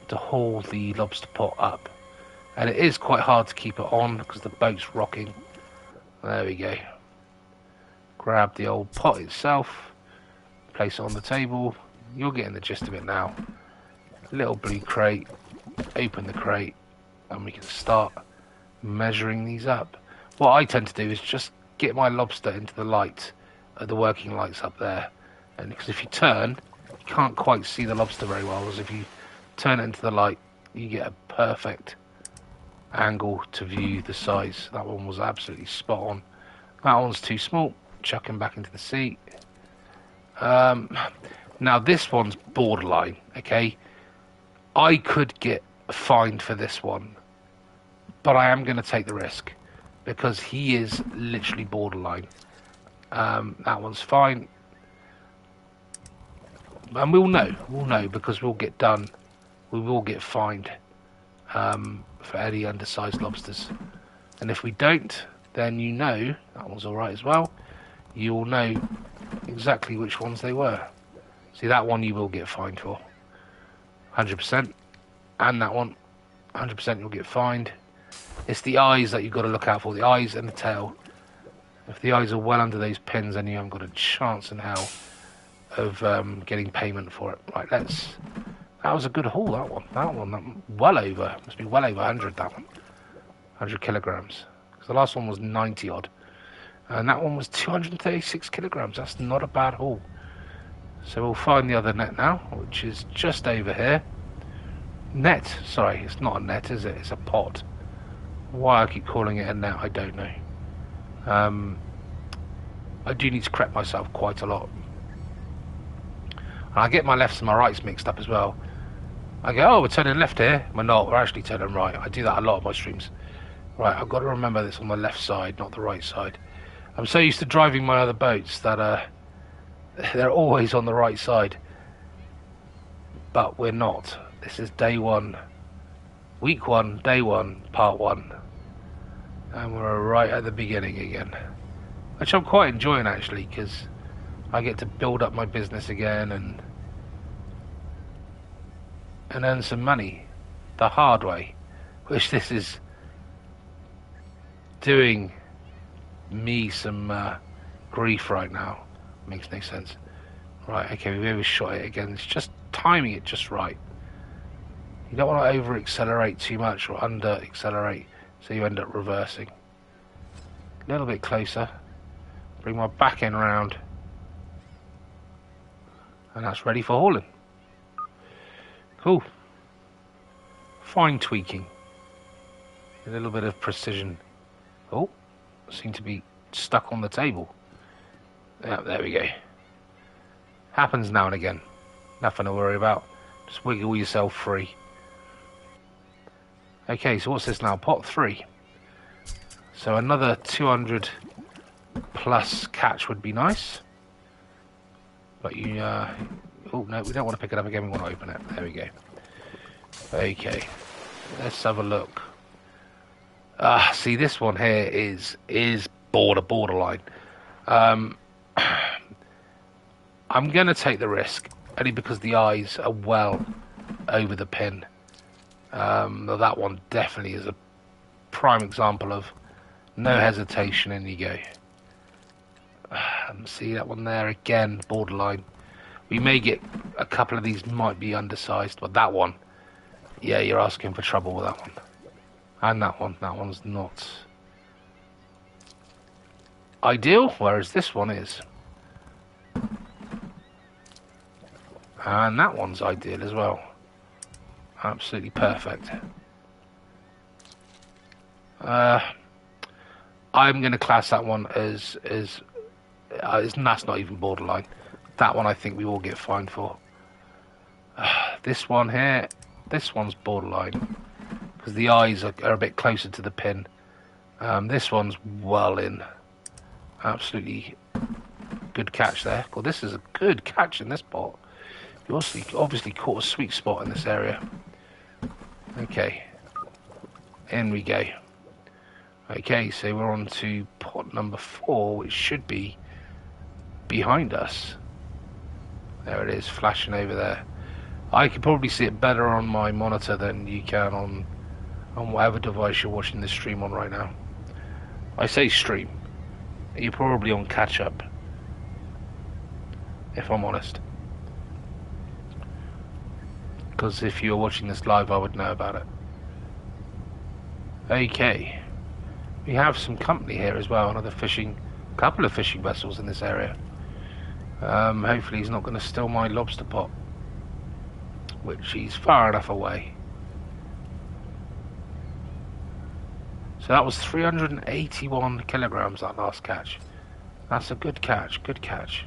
[SPEAKER 1] to haul the lobster pot up. And it is quite hard to keep it on because the boat's rocking. There we go. Grab the old pot itself, place it on the table. You're getting the gist of it now. Little blue crate, open the crate, and we can start measuring these up. What I tend to do is just get my lobster into the light, the working lights up there. And because if you turn, you can't quite see the lobster very well, whereas if you turn it into the light, you get a perfect angle to view the size. That one was absolutely spot on. That one's too small. Chuck him back into the seat. Now this one's borderline, okay? I could get fined for this one, but I am going to take the risk because he is literally borderline. That one's fine, and we'll know because we'll get done. We will get fined for any undersized lobsters, and if we don't, then you know that one's all right as well. You'll know exactly which ones they were. See, that one you will get fined for 100%, and that one 100% you'll get fined. It's the eyes that you've got to look out for, the eyes and the tail. If the eyes are well under those pins, then you haven't got a chance in hell of getting payment for it. Right, that was a good haul, that one, well over, must be well over 100, that one, 100 kilograms. Because the last one was 90 odd, and that one was 236 kilograms. That's not a bad haul. So we'll find the other net now, which is just over here. Net, sorry, it's not a net, is it? It's a pot. Why I keep calling it a net, I don't know. I do need to correct myself quite a lot. And I get my lefts and my rights mixed up as well. I go, oh, we're turning left here. We're not, we're actually turning right. I do that a lot on my streams. Right, I've got to remember this on the left side, not the right side. I'm so used to driving my other boats that they're always on the right side. But we're not. This is day one, week one, day one, part one. And we're right at the beginning again. Which I'm quite enjoying actually, because I get to build up my business again and earn some money the hard way. Which this is doing me some grief right now. Makes no sense. Right, okay, we've overshot it again. It's just timing it just right. You don't want to over accelerate too much or under accelerate, so you end up reversing. A little bit closer. Bring my back end round. And that's ready for hauling. Cool. Fine tweaking. A little bit of precision. Oh, seem to be stuck on the table. Yeah, there we go. Happens now and again. Nothing to worry about. Just wiggle yourself free. Okay, so what's this now? Pot 3. So another 200 plus catch would be nice. But you, oh no, we don't want to pick it up again. We want to open it. There we go. Okay, let's have a look. See, this one here is borderline. I'm gonna take the risk only because the eyes are well over the pin. That one definitely is a prime example of no hesitation, and you go. See that one there again, borderline. We may get a couple of these might be undersized, but that one, yeah, you're asking for trouble with that one. And that one's not ideal, whereas this one is. And that one's ideal as well. Absolutely perfect. I'm going to class that one as that's not even borderline. That one I think we will get fined for. This one here, this one's borderline because the eyes are a bit closer to the pin. This one's well in. Absolutely good catch there. Well, this is a good catch in this pot. You obviously caught a sweet spot in this area. Okay, in we go. Okay, so we're on to pot number 4, which should be behind us. There it is, flashing over there. I can probably see it better on my monitor than you can on whatever device you're watching this stream on right now. I say stream. You're probably on catch up, if I'm honest. Because if you were watching this live, I would know about it. Okay. We have some company here as well, couple of fishing vessels in this area. Hopefully he's not going to steal my lobster pot, which he's far enough away. So that was 381 kilograms, that last catch. That's a good catch, good catch.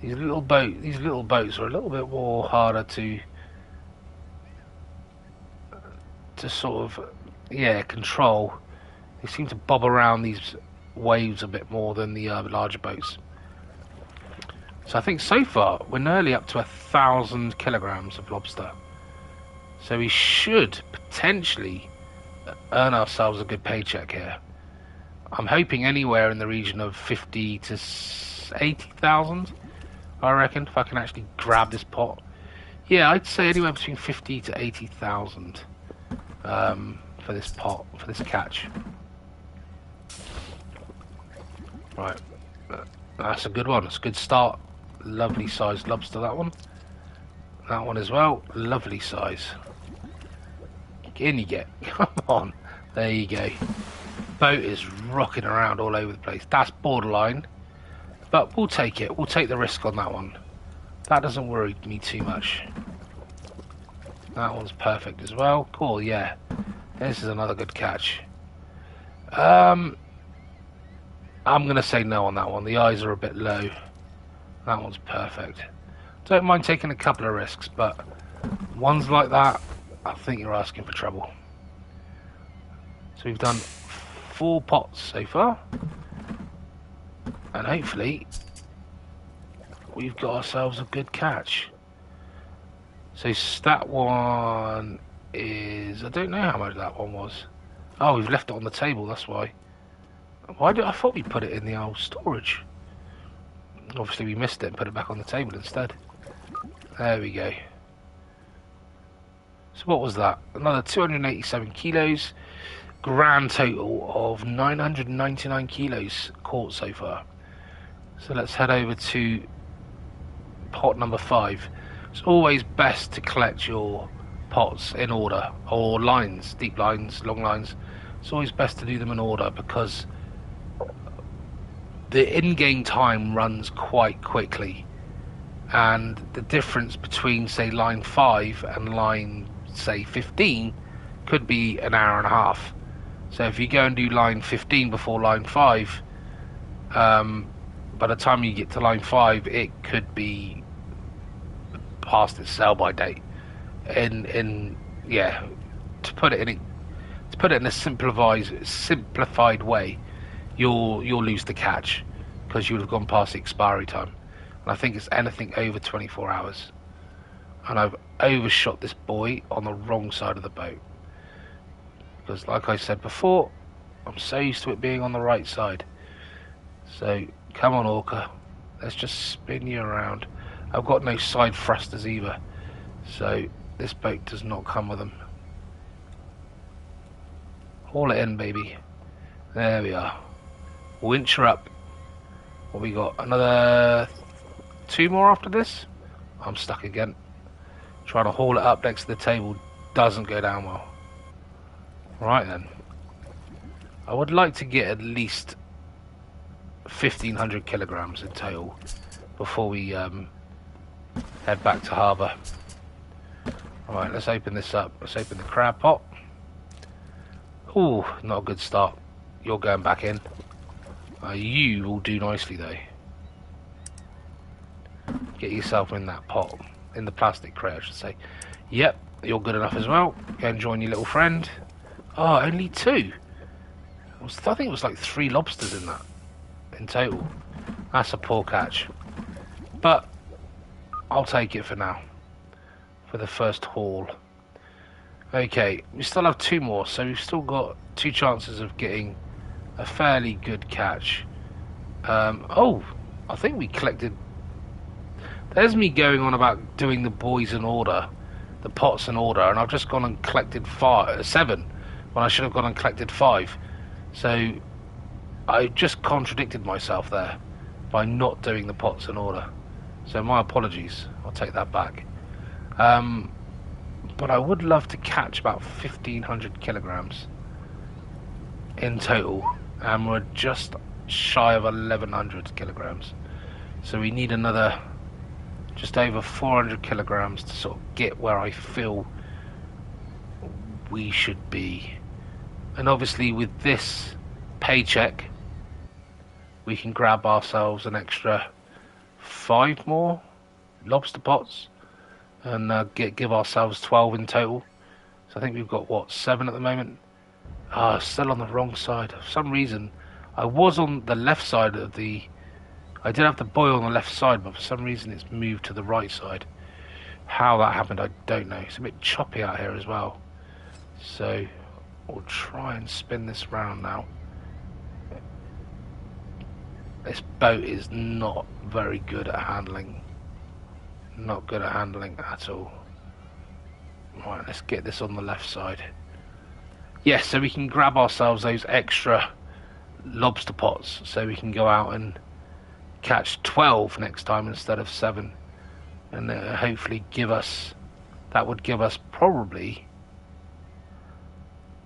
[SPEAKER 1] These little boats are a little bit more harder to sort of, control. They seem to bob around these waves a bit more than the larger boats. So I think so far we're nearly up to 1,000 kilograms of lobster. So we should potentially earn ourselves a good paycheck here. I'm hoping anywhere in the region of 50 to 80,000, I reckon, if I can actually grab this pot. Yeah, I'd say anywhere between 50 to 80,000 for this pot, for this catch. Right, that's a good one. It's a good start. Lovely sized lobster, that one. That one as well. Lovely size. In you get. Come on. There you go. Boat is rocking around all over the place. That's borderline, but we'll take it. We'll take the risk on that one. That doesn't worry me too much. That one's perfect as well. Cool, yeah. This is another good catch. I'm going to say no on that one. The eyes are a bit low. That one's perfect. Don't mind taking a couple of risks, but ones like that, I think you're asking for trouble. So we've done 4 pots so far. And hopefully we've got ourselves a good catch. So that one is, I don't know how much that one was. Oh, we've left it on the table, that's why. I thought we put it in the old storage. Obviously we missed it and put it back on the table instead. There we go. So what was that? Another 287 kilos. Grand total of 999 kilos caught so far. So let's head over to pot number 5. It's always best to collect your pots in order, or lines, deep lines, long lines. It's always best to do them in order because the in-game time runs quite quickly, and the difference between, say, line 5 and line, say, 15 could be an hour and a half. So if you go and do line 15 before line 5, by the time you get to line 5, it could be past its sell-by date. To put it in a simplified way, you'll lose the catch because you would have gone past the expiry time. And I think it's anything over 24 hours. And I've overshot this boy on the wrong side of the boat. Because like I said before, I'm so used to it being on the right side. So, come on Orca, let's just spin you around. I've got no side thrusters either, so this boat does not come with them. Haul it in, baby. There we are. Winch her up. What we got? Another 2 more after this? I'm stuck again. Trying to haul it up next to the table doesn't go down well. Right then. I would like to get at least 1,500 kilograms in total before we head back to harbour. Alright, let's open this up. Let's open the crab pot. Ooh, not a good start. You're going back in. You will do nicely though. Get yourself in that pot. In the plastic crate, I should say. Yep, you're good enough as well. Go and join your little friend. Oh, only 2. I think it was like 3 lobsters in that. In total. That's a poor catch. But I'll take it for now. For the first haul. Okay, we still have 2 more, so we've still got 2 chances of getting a fairly good catch. Oh, I think we collected... There's me going on about doing the boys in order, the pots in order, and I've just gone and collected 7 when I should have gone and collected 5. So I just contradicted myself there by not doing the pots in order. So my apologies, I'll take that back. But I would love to catch about 1,500 kilograms in total, and we're just shy of 1,100 kilograms. So we need another just over 400 kilograms to sort of get where I feel we should be. And obviously with this paycheck we can grab ourselves an extra 5 more lobster pots and give ourselves 12 in total. So I think we've got what, 7 at the moment. Still on the wrong side for some reason. I was on the left side of the... I did have the boil on the left side, but for some reason it's moved to the right side. How that happened, I don't know. It's a bit choppy out here as well. So we'll try and spin this round now. This boat is not very good at handling. Not good at handling at all. Right, let's get this on the left side. Yes, so we can grab ourselves those extra lobster pots so we can go out and catch 12 next time instead of 7, and hopefully that would give us probably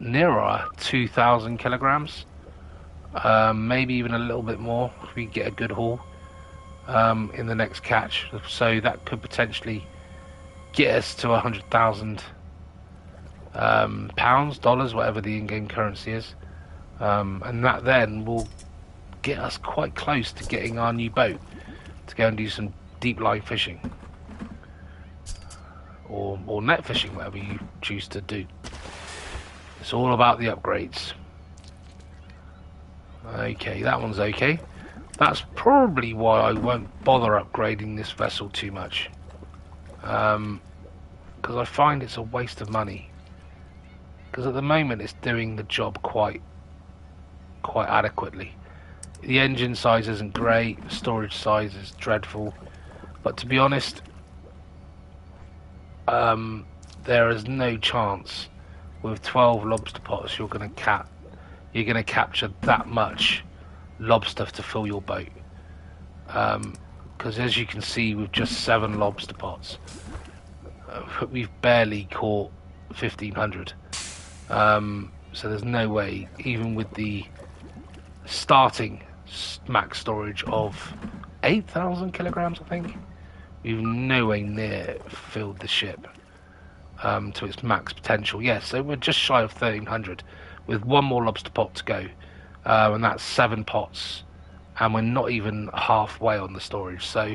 [SPEAKER 1] nearer 2,000 kilograms, maybe even a little bit more if we get a good haul in the next catch. So that could potentially get us to 100,000 pounds, dollars, whatever the in-game currency is, and that then will get us quite close to getting our new boat to go and do some deep line fishing or net fishing, whatever you choose to do. It's all about the upgrades. Okay, that one's okay. That's probably why I won't bother upgrading this vessel too much, because I find it's a waste of money, because at the moment it's doing the job quite adequately. The engine size isn't great, the storage size is dreadful, but to be honest, there is no chance with 12 lobster pots you're going to capture that much lobster to fill your boat. Because as you can see, with just 7 lobster pots, we've barely caught 1,500. So there's no way, even with the starting max storage of 8,000 kilograms, I think, we've nowhere near filled the ship to its max potential. Yes, so we're just shy of 1,300 with 1 more lobster pot to go, and that's 7 pots, and we're not even halfway on the storage. So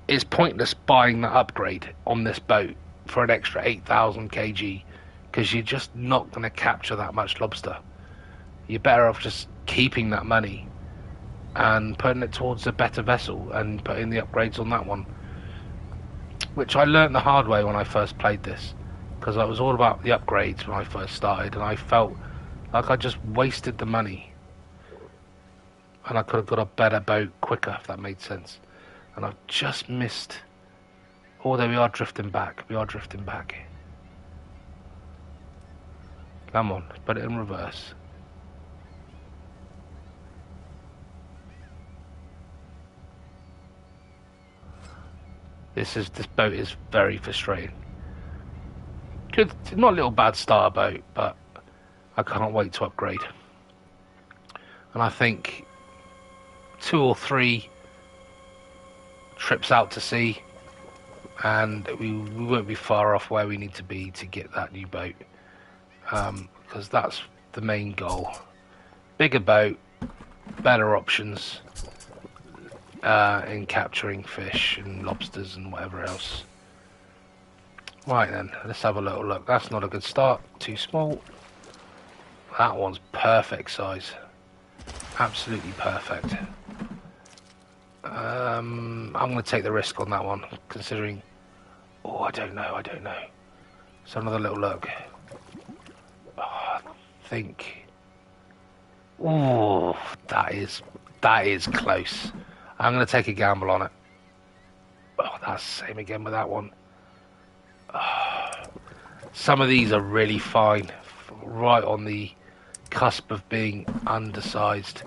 [SPEAKER 1] it's pointless buying that upgrade on this boat for an extra 8,000 kg, because you're just not going to capture that much lobster. You're better off just keeping that money and putting it towards a better vessel and putting the upgrades on that one, which I learned the hard way when I first played this, because I was all about the upgrades when I first started, and I felt like I just wasted the money and I could have got a better boat quicker, if that made sense. And I've just missed, although we are drifting back. Come on, put it in reverse. This boat is very frustrating. Good, not a little bad starter boat, but I can't wait to upgrade. And I think 2 or 3 trips out to sea, and we won't be far off where we need to be to get that new boat, because that's the main goal. Bigger boat, better options in capturing fish and lobsters and whatever else. Right then, let's have a little look. That's not a good start. Too small. That one's perfect size. Absolutely perfect. I'm going to take the risk on that one, considering... Oh, I don't know. So another little look. Oh, I think... Oh, that is close. I'm going to take a gamble on it. Oh, that's the same again with that one. Oh, some of these are really fine, right on the cusp of being undersized.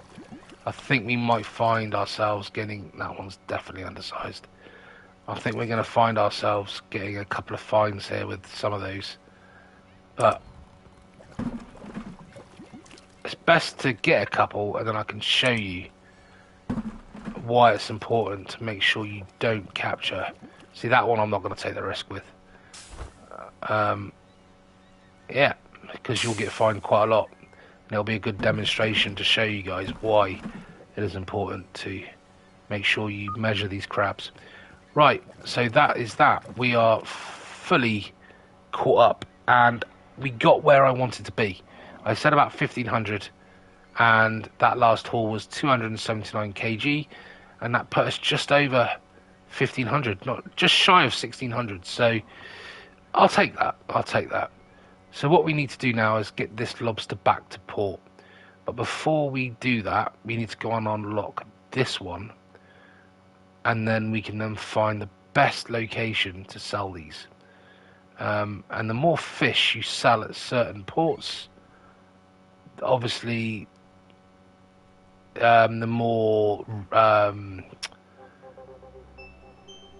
[SPEAKER 1] I think we might find ourselves getting... That one's definitely undersized. I think we're going to find ourselves getting a couple of fines here with some of those. But it's best to get a couple, and then I can show you why it's important to make sure you don't capture. See, that one I'm not going to take the risk with. Yeah, because you'll get fined quite a lot. And it'll be a good demonstration to show you guys why it is important to make sure you measure these crabs. Right, so that is that. We are fully caught up, and we got where I wanted to be. I said about 1,500, and that last haul was 279 kg, and that put us just over 1,500, not just shy of 1,600. So I'll take that. So what we need to do now is get this lobster back to port. But before we do that, we need to go and unlock this one, and then we can then find the best location to sell these. And the more fish you sell at certain ports, obviously, the more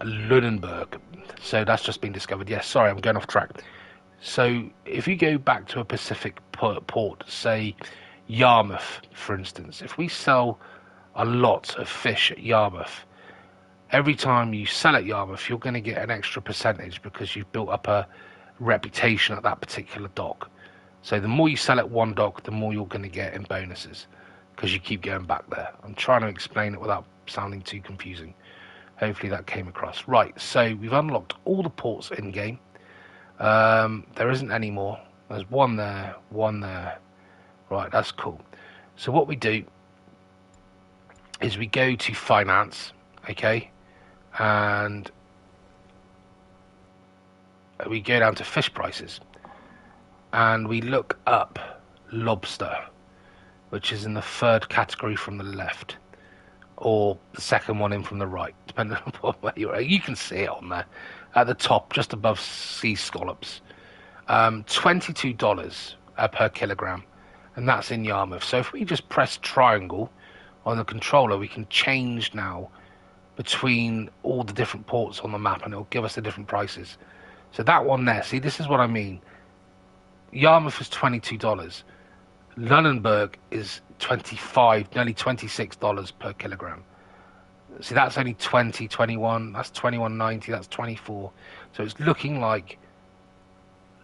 [SPEAKER 1] Lunenburg. So that's just been discovered. Yes, sorry, I'm going off track. So if you go back to a Pacific port, say Yarmouth, for instance, if we sell a lot of fish at Yarmouth, every time you sell at Yarmouth, you're going to get an extra percentage because you've built up a reputation at that particular dock. So the more you sell at one dock, the more you're going to get in bonuses because you keep going back there. I'm trying to explain it without sounding too confusing. Hopefully that came across. Right, so we've unlocked all the ports in-game. There isn't any more. There's one there. Right, that's cool. So what we do is we go to finance, okay, and we go down to fish prices, and we look up lobster, which is in the 3rd category from the left, or the 2nd one in from the right, depending on where you are. You can see it on there at the top, just above sea scallops. $22 per kilogram, and that's in Yarmouth. So if we just press triangle on the controller, we can change now between all the different ports on the map, and it'll give us the different prices. So that one there, see, this is what I mean. Yarmouth is $22. Lunenburg is $25, nearly $26 per kilogram. See, that's only 20, 21, that's 21.90, that's 24. So it's looking like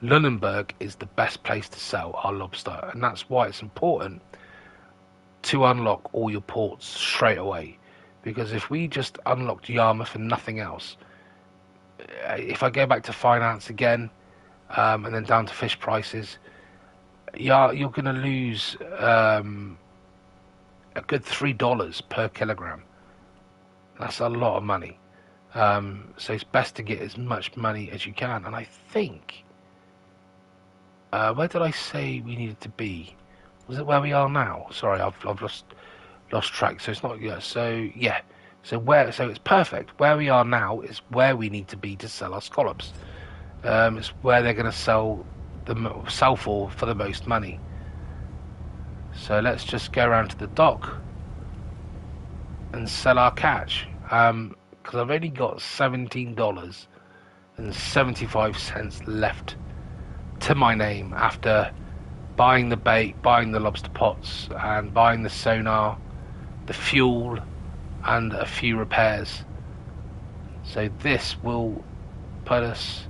[SPEAKER 1] Lunenburg is the best place to sell our lobster, and that's why it's important to unlock all your ports straight away. Because if we just unlocked Yarmouth and nothing else, if I go back to finance again, and then down to fish prices, you're going to lose a good $3 per kilogram. That's a lot of money. So it's best to get as much money as you can. And I think, where did I say we needed to be? Was it where we are now? Sorry, I've lost track. So it's not yet. So yeah. So it's perfect. Where we are now is where we need to be to sell our scallops. It's where they're going to sell for the most money. So let's just go around to the dock and sell our catch, because I've only got $17.75 left to my name after buying the bait, buying the lobster pots, and buying the sonar, the fuel, and a few repairs. So this will put us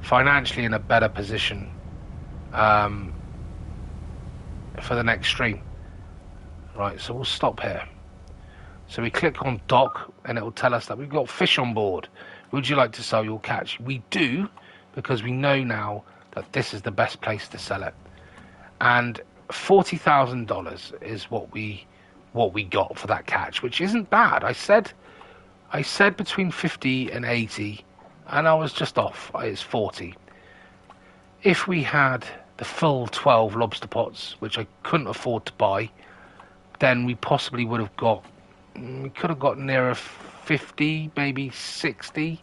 [SPEAKER 1] financially in a better position um, for the next stream. Right, so we'll stop here. So we click on dock and it will tell us that we've got fish on board. Would you like to sell your catch? We do, because we know now that this is the best place to sell it. And $40,000 is what we got for that catch, which isn't bad. I said between 50 and 80, and I was just off. It's 40. If we had the full 12 lobster pots, which I couldn't afford to buy, then we possibly would have got, we could have got nearer 50, maybe 60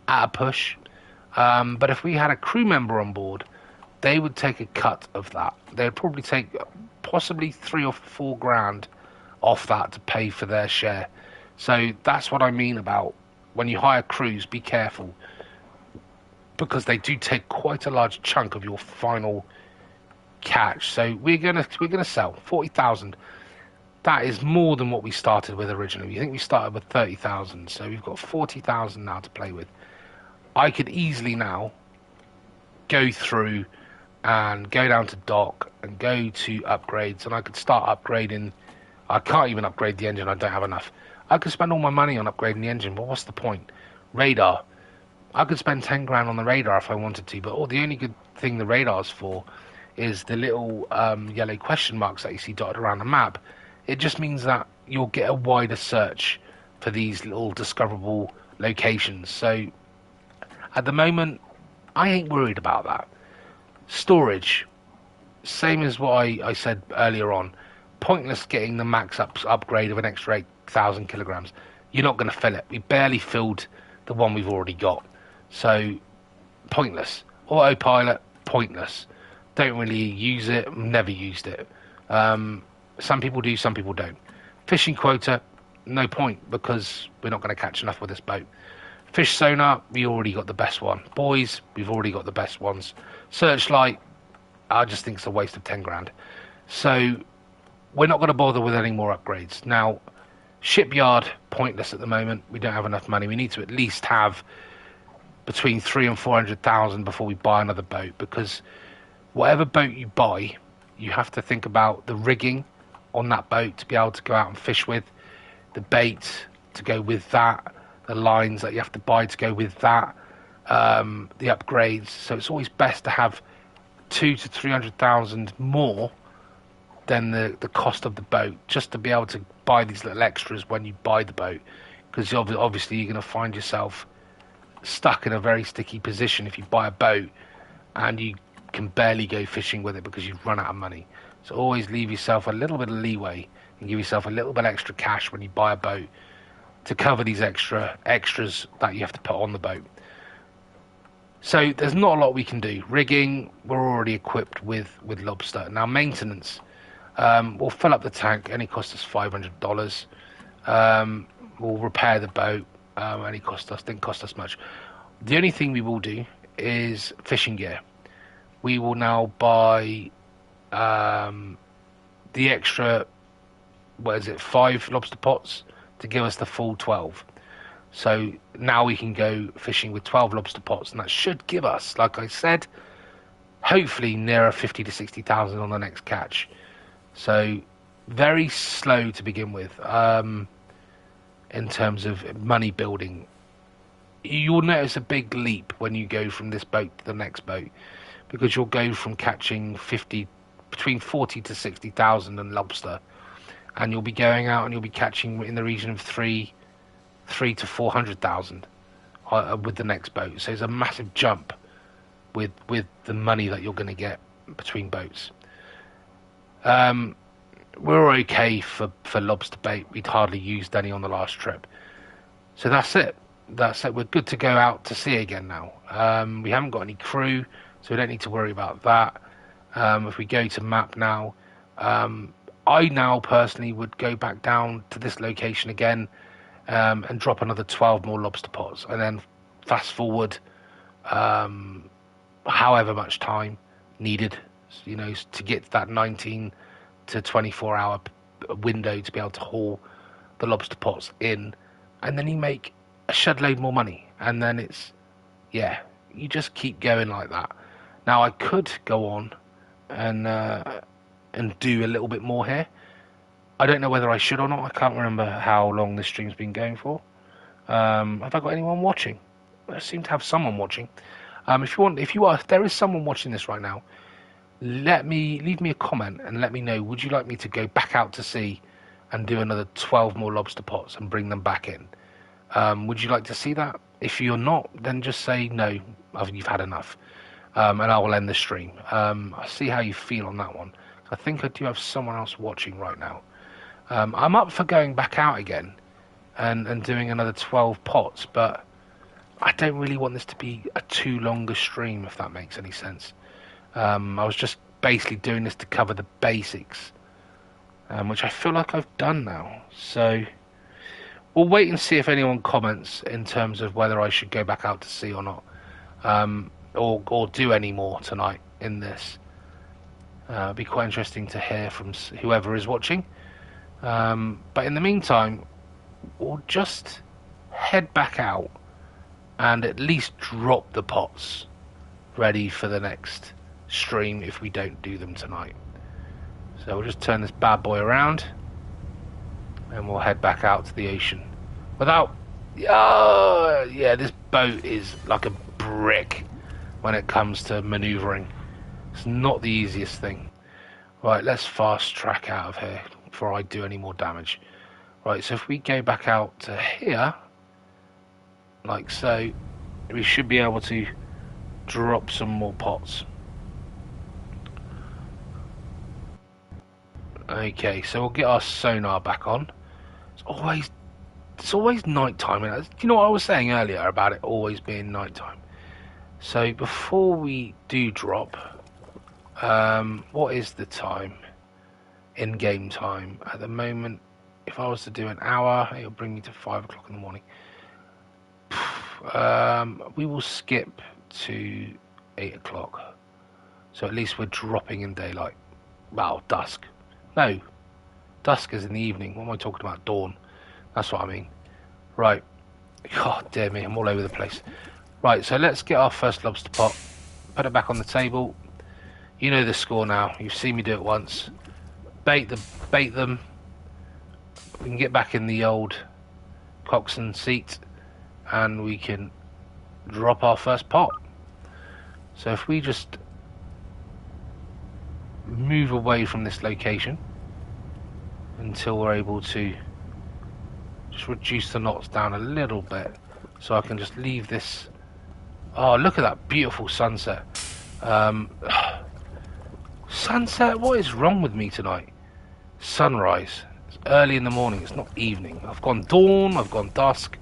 [SPEAKER 1] at a push. But if we had a crew member on board, they would take a cut of that. They'd probably take possibly 3 or 4 grand off that to pay for their share. So that's what I mean about when you hire crews, be careful, because they do take quite a large chunk of your final catch. So we're gonna sell 40,000. That is more than what we started with originally. I think we started with 30,000, so we've got 40,000 now to play with. I could easily now go through and go down to dock and go to upgrades, and I could start upgrading. I can't even upgrade the engine, I don't have enough. I could spend all my money on upgrading the engine, but what's the point? Radar. I could spend 10 grand on the radar if I wanted to, but the only good thing the radar's for is the little yellow question marks that you see dotted around the map. It just means that you'll get a wider search for these little discoverable locations. So at the moment, I ain't worried about that. Storage, same as what I said earlier on. Pointless getting the max upgrade of an extra 8,000 kilograms. You're not going to fill it. We barely filled the one we've already got. So, pointless. Autopilot, pointless. Don't really use it, never used it. Some people do, some people don't. Fishing quota, no point, because we're not going to catch enough with this boat. Fish sonar, we already got the best one. Buoys, we've already got the best ones. Searchlight, I just think it's a waste of 10 grand. So, we're not going to bother with any more upgrades. Now, shipyard, pointless at the moment. We don't have enough money. We need to at least have between 300,000 and 400,000 before we buy another boat, because whatever boat you buy, you have to think about the rigging on that boat to be able to go out and fish with, the bait to go with that, the lines that you have to buy to go with that, the upgrades. So it's always best to have 200,000 to 300,000 more than the cost of the boat, just to be able to buy these little extras when you buy the boat, because obviously you're going to find yourself stuck in a very sticky position if you buy a boat and you can barely go fishing with it because you've run out of money. So always leave yourself a little bit of leeway and give yourself a little bit extra cash when you buy a boat to cover these extras that you have to put on the boat. So there's not a lot we can do. Rigging, we're already equipped with Lobster. Now maintenance, we'll fill up the tank, only cost us $500. We'll repair the boat, didn't cost us much. The only thing we will do is fishing gear. We will now buy the extra, 5 lobster pots to give us the full 12. So now we can go fishing with 12 lobster pots, and that should give us, like I said, hopefully nearer 50 to 60,000 on the next catch. So very slow to begin with in terms of money building. You'll notice a big leap when you go from this boat to the next boat, because you'll go from catching between 40 to 60,000 in lobster, and you'll be going out and you'll be catching in the region of 3 to 400,000 with the next boat. So it's a massive jump with the money that you're going to get between boats. We're okay for lobster bait. We'd hardly used any on the last trip. So that's it. We're good to go out to sea again now. We haven't got any crew, so we don't need to worry about that. If we go to map now, I now personally would go back down to this location again and drop another 12 more lobster pots, and then fast forward however much time needed, to get that 19 to 24 hour window to be able to haul the lobster pots in, and then you make a shed load more money, and then it's, yeah, you just keep going like that. Now I could go on and do a little bit more here. I don't know whether I should or not. I can't remember how long this stream's been going for. Have I got anyone watching? I seem to have someone watching. If there is someone watching this right now, leave me a comment and let me know. Would you like me to go back out to sea and do another 12 more lobster pots and bring them back in? Would you like to see that? If you're not, then just say no. You've had enough, and I will end the stream. I'll see how you feel on that one. I think I do have someone else watching right now. I'm up for going back out again and doing another 12 pots, but I don't really want this to be a too longer stream, if that makes any sense. I was just basically doing this to cover the basics, which I feel like I've done now. So we'll wait and see if anyone comments in terms of whether I should go back out to sea or not, or do any more tonight in this. It'd be quite interesting to hear from whoever is watching. But in the meantime, we'll just head back out and at least drop the pots ready for the next stream if we don't do them tonight. So we'll just turn this bad boy around and we'll head back out to the ocean. Yeah, this boat is like a brick when it comes to manoeuvring. It's not the easiest thing. Right, let's fast track out of here before I do any more damage. Right, so if we go back out to here, like so, we should be able to drop some more pots. Okay, so we'll get our sonar back on. It's always nighttime. Do you know what I was saying earlier about it always being nighttime? So before we do drop, what is the time? In-game time at the moment. If I was to do an hour, it'll bring me to 5 o'clock in the morning. We will skip to 8 o'clock. So at least we're dropping in daylight. Well, dusk. No, dusk is in the evening. What am I talking about? Dawn. That's what I mean. Right. God dear me, I'm all over the place. Right, so let's get our first lobster pot. Put it back on the table. You know the score now. You've seen me do it once. Bait them. We can get back in the old coxswain seat and we can drop our first pot. So if we just move away from this location until we're able to just reduce the knots down a little bit, so I can just leave this. Oh, look at that beautiful sunset. Sunset? What is wrong with me tonight? Sunrise. It's early in the morning. It's not evening. I've gone dawn, I've gone dusk.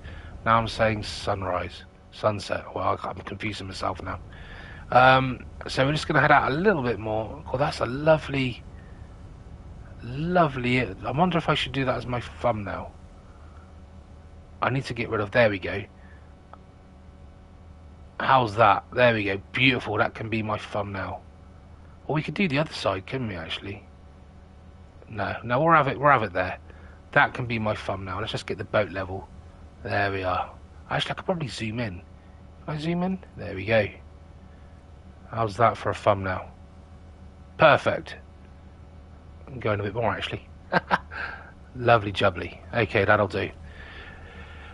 [SPEAKER 1] Now I'm saying sunrise. Sunset. Well, I'm confusing myself now. So we're just going to head out a little bit more. Oh, that's a lovely... I wonder if I should do that as my thumbnail. I need to get rid of... There we go. How's that? There we go. Beautiful. That can be my thumbnail. Or we could do the other side, couldn't we, actually? No, we'll have it there. That can be my thumbnail. Let's just get the boat level. There we are. Actually, I could probably zoom in. Can I zoom in? There we go. How's that for a thumbnail? Perfect. I'm going a bit more, actually. Lovely jubbly. Okay, that'll do.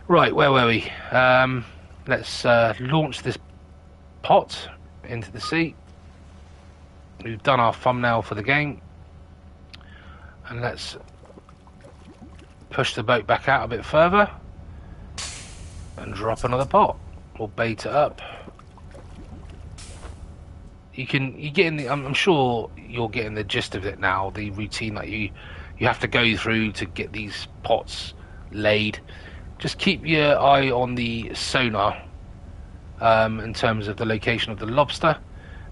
[SPEAKER 1] Right, where were we? Let's launch this pot into the sea. We've done our thumbnail for the game. And let's push the boat back out a bit further and drop another pot. We'll bait it up. You get in the, I'm sure you're getting the gist of it now, the routine that you have to go through to get these pots laid. Just keep your eye on the sonar in terms of the location of the lobster.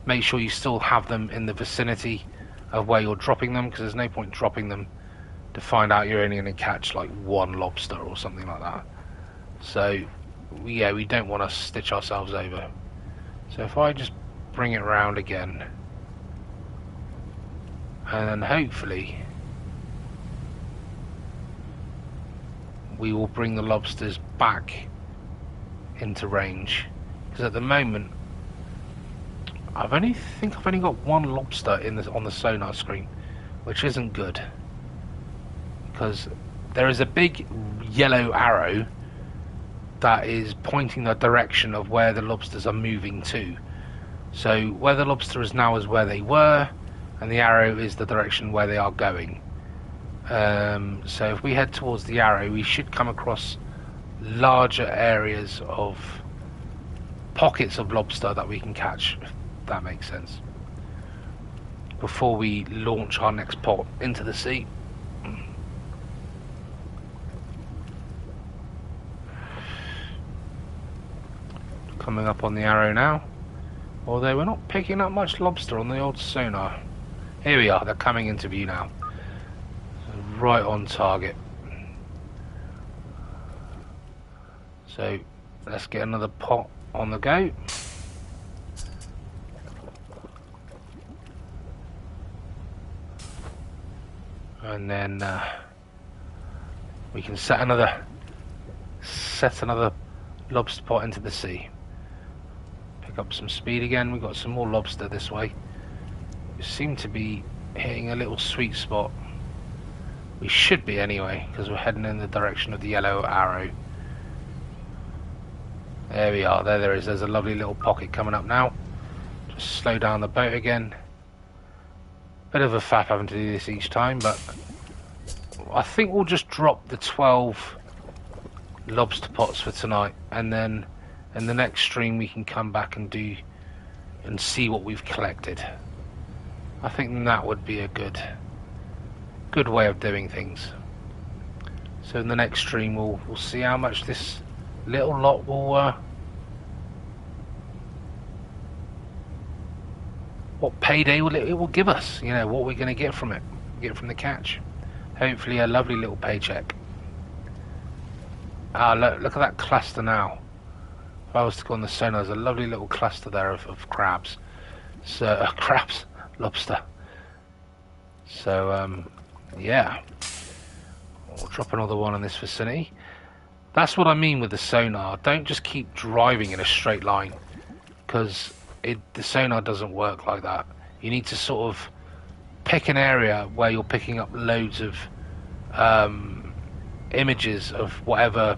[SPEAKER 1] Make sure you still have them in the vicinity of where you're dropping them, because there's no point dropping them to find out you're only going to catch like one lobster or something like that. So yeah, we don't want to stitch ourselves over. So if I just bring it around again, and then hopefully we will bring the lobsters back into range. Because at the moment, I've only got one lobster on the sonar screen, which isn't good. Because there is a big yellow arrow that is pointing the direction of where the lobsters are moving to. So where the lobster is now is where they were, and the arrow is the direction where they are going. So if we head towards the arrow, we should come across larger areas of pockets of lobster that we can catch, if that makes sense, before we launch our next pot into the sea. Coming up on the arrow now, although we're not picking up much lobster on the old sonar. Here we are, they're coming into view now, right on target. So let's get another pot on the go. And then we can set another lobster pot into the sea. Pick up some speed again. We've got some more lobster this way. We seem to be hitting a little sweet spot. We should be anyway, because we're heading in the direction of the yellow arrow. There we are. There is. There's a lovely little pocket coming up now. Just slow down the boat again. Bit of a faff having to do this each time, but I think we'll just drop the 12 lobster pots for tonight, and then in the next stream we can come back and see what we've collected. I think that would be a good way of doing things. So in the next stream we'll see how much this little lot will what payday it will give us, you know, what we're going to get from the catch. Hopefully a lovely little paycheck. Look at that cluster now. If I was to go on the sonar, there's a lovely little cluster there of crabs. So lobster. So yeah, we'll drop another one in this vicinity. That's what I mean with the sonar. Don't just keep driving in a straight line, because the sonar doesn't work like that. You need to sort of pick an area where you're picking up loads of images of whatever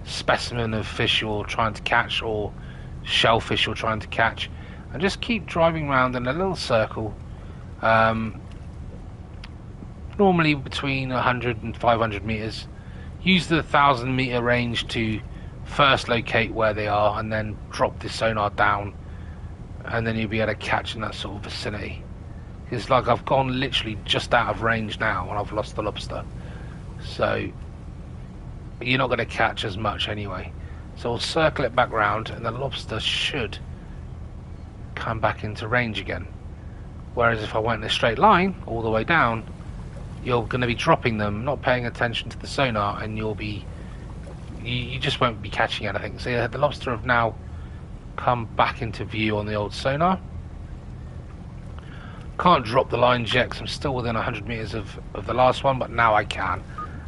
[SPEAKER 1] specimen of fish you're trying to catch, or shellfish you're trying to catch, and just keep driving around in a little circle, normally between 100 and 500 meters. Use the 1,000 meter range to first locate where they are, and then drop the sonar down, and then you'll be able to catch in that sort of vicinity. It's like I've gone literally just out of range now and I've lost the lobster, so you're not going to catch as much anyway. So we'll circle it back round, and the lobster should come back into range again. Whereas if I went in a straight line all the way down, you're going to be dropping them, not paying attention to the sonar, and you just won't be catching anything. So yeah, the lobster have now come back into view on the old sonar. Can't drop the lines yet because I'm still within 100 meters of the last one, but now I can,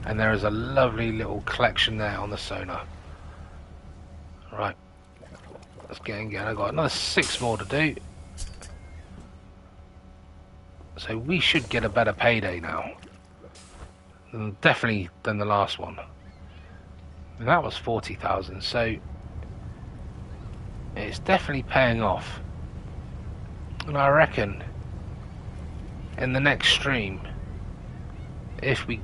[SPEAKER 1] and there is a lovely little collection there on the sonar. Right, let's get in again. I've got another 6 more to do, so we should get a better payday now, definitely than the last one. And that was 40,000, so it's definitely paying off. And I reckon in the next stream, if we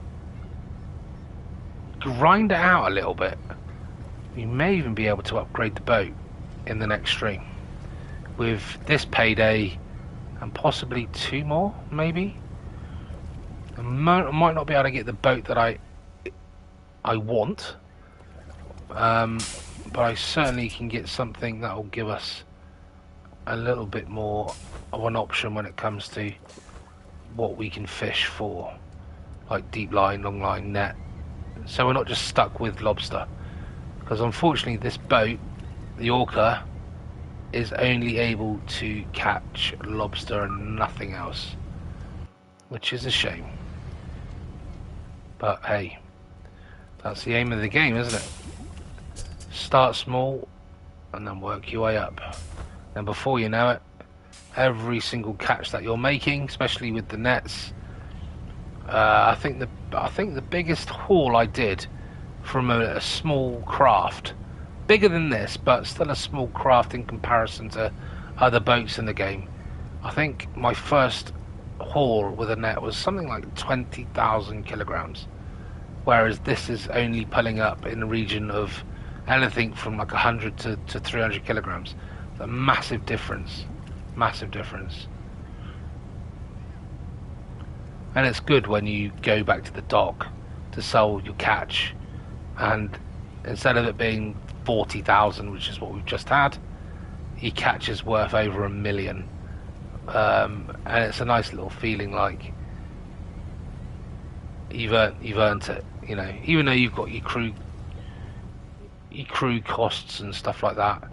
[SPEAKER 1] grind it out a little bit, we may even be able to upgrade the boat in the next stream with this payday and possibly 2 more, maybe. I might not be able to get the boat that I want, but I certainly can get something that will give us a little bit more of an option when it comes to what we can fish for, like deep line, long line, net, so we're not just stuck with lobster. Because unfortunately this boat, the Orca, is only able to catch lobster and nothing else, which is a shame. But hey, That's the aim of the game, isn't it? Start small and then work your way up. And before you know it, every single catch that you're making, especially with the nets, I think the biggest haul I did from a small craft, bigger than this, but still a small craft in comparison to other boats in the game. I think my first haul with a net was something like 20,000 kilograms, whereas this is only pulling up in the region of anything from like 100 to 300 kilograms. A massive difference. Massive difference. And it's good when you go back to the dock to sell your catch, and instead of it being 40,000, which is what we've just had, your catch is worth over $1 million. And it's a nice little feeling, like you've earned it, you know, even though you've got your crew costs and stuff like that,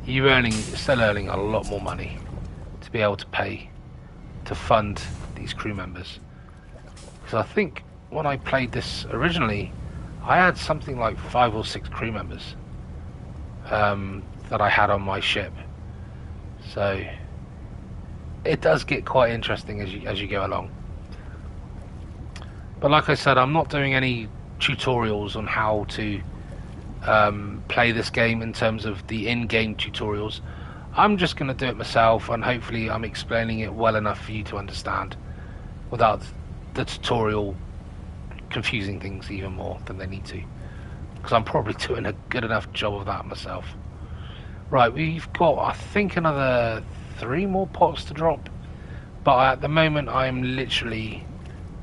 [SPEAKER 1] you're still earning a lot more money to be able to pay to fund these crew members. Because I think when I played this originally, I had something like 5 or 6 crew members that I had on my ship. So it does get quite interesting as you go along. But like I said, I'm not doing any tutorials on how to play this game in terms of the in-game tutorials. I'm just going to do it myself, and hopefully I'm explaining it well enough for you to understand without the tutorial confusing things even more than they need to, because I'm probably doing a good enough job of that myself. Right, we've got, I think, another 3 more pots to drop, but at the moment I'm literally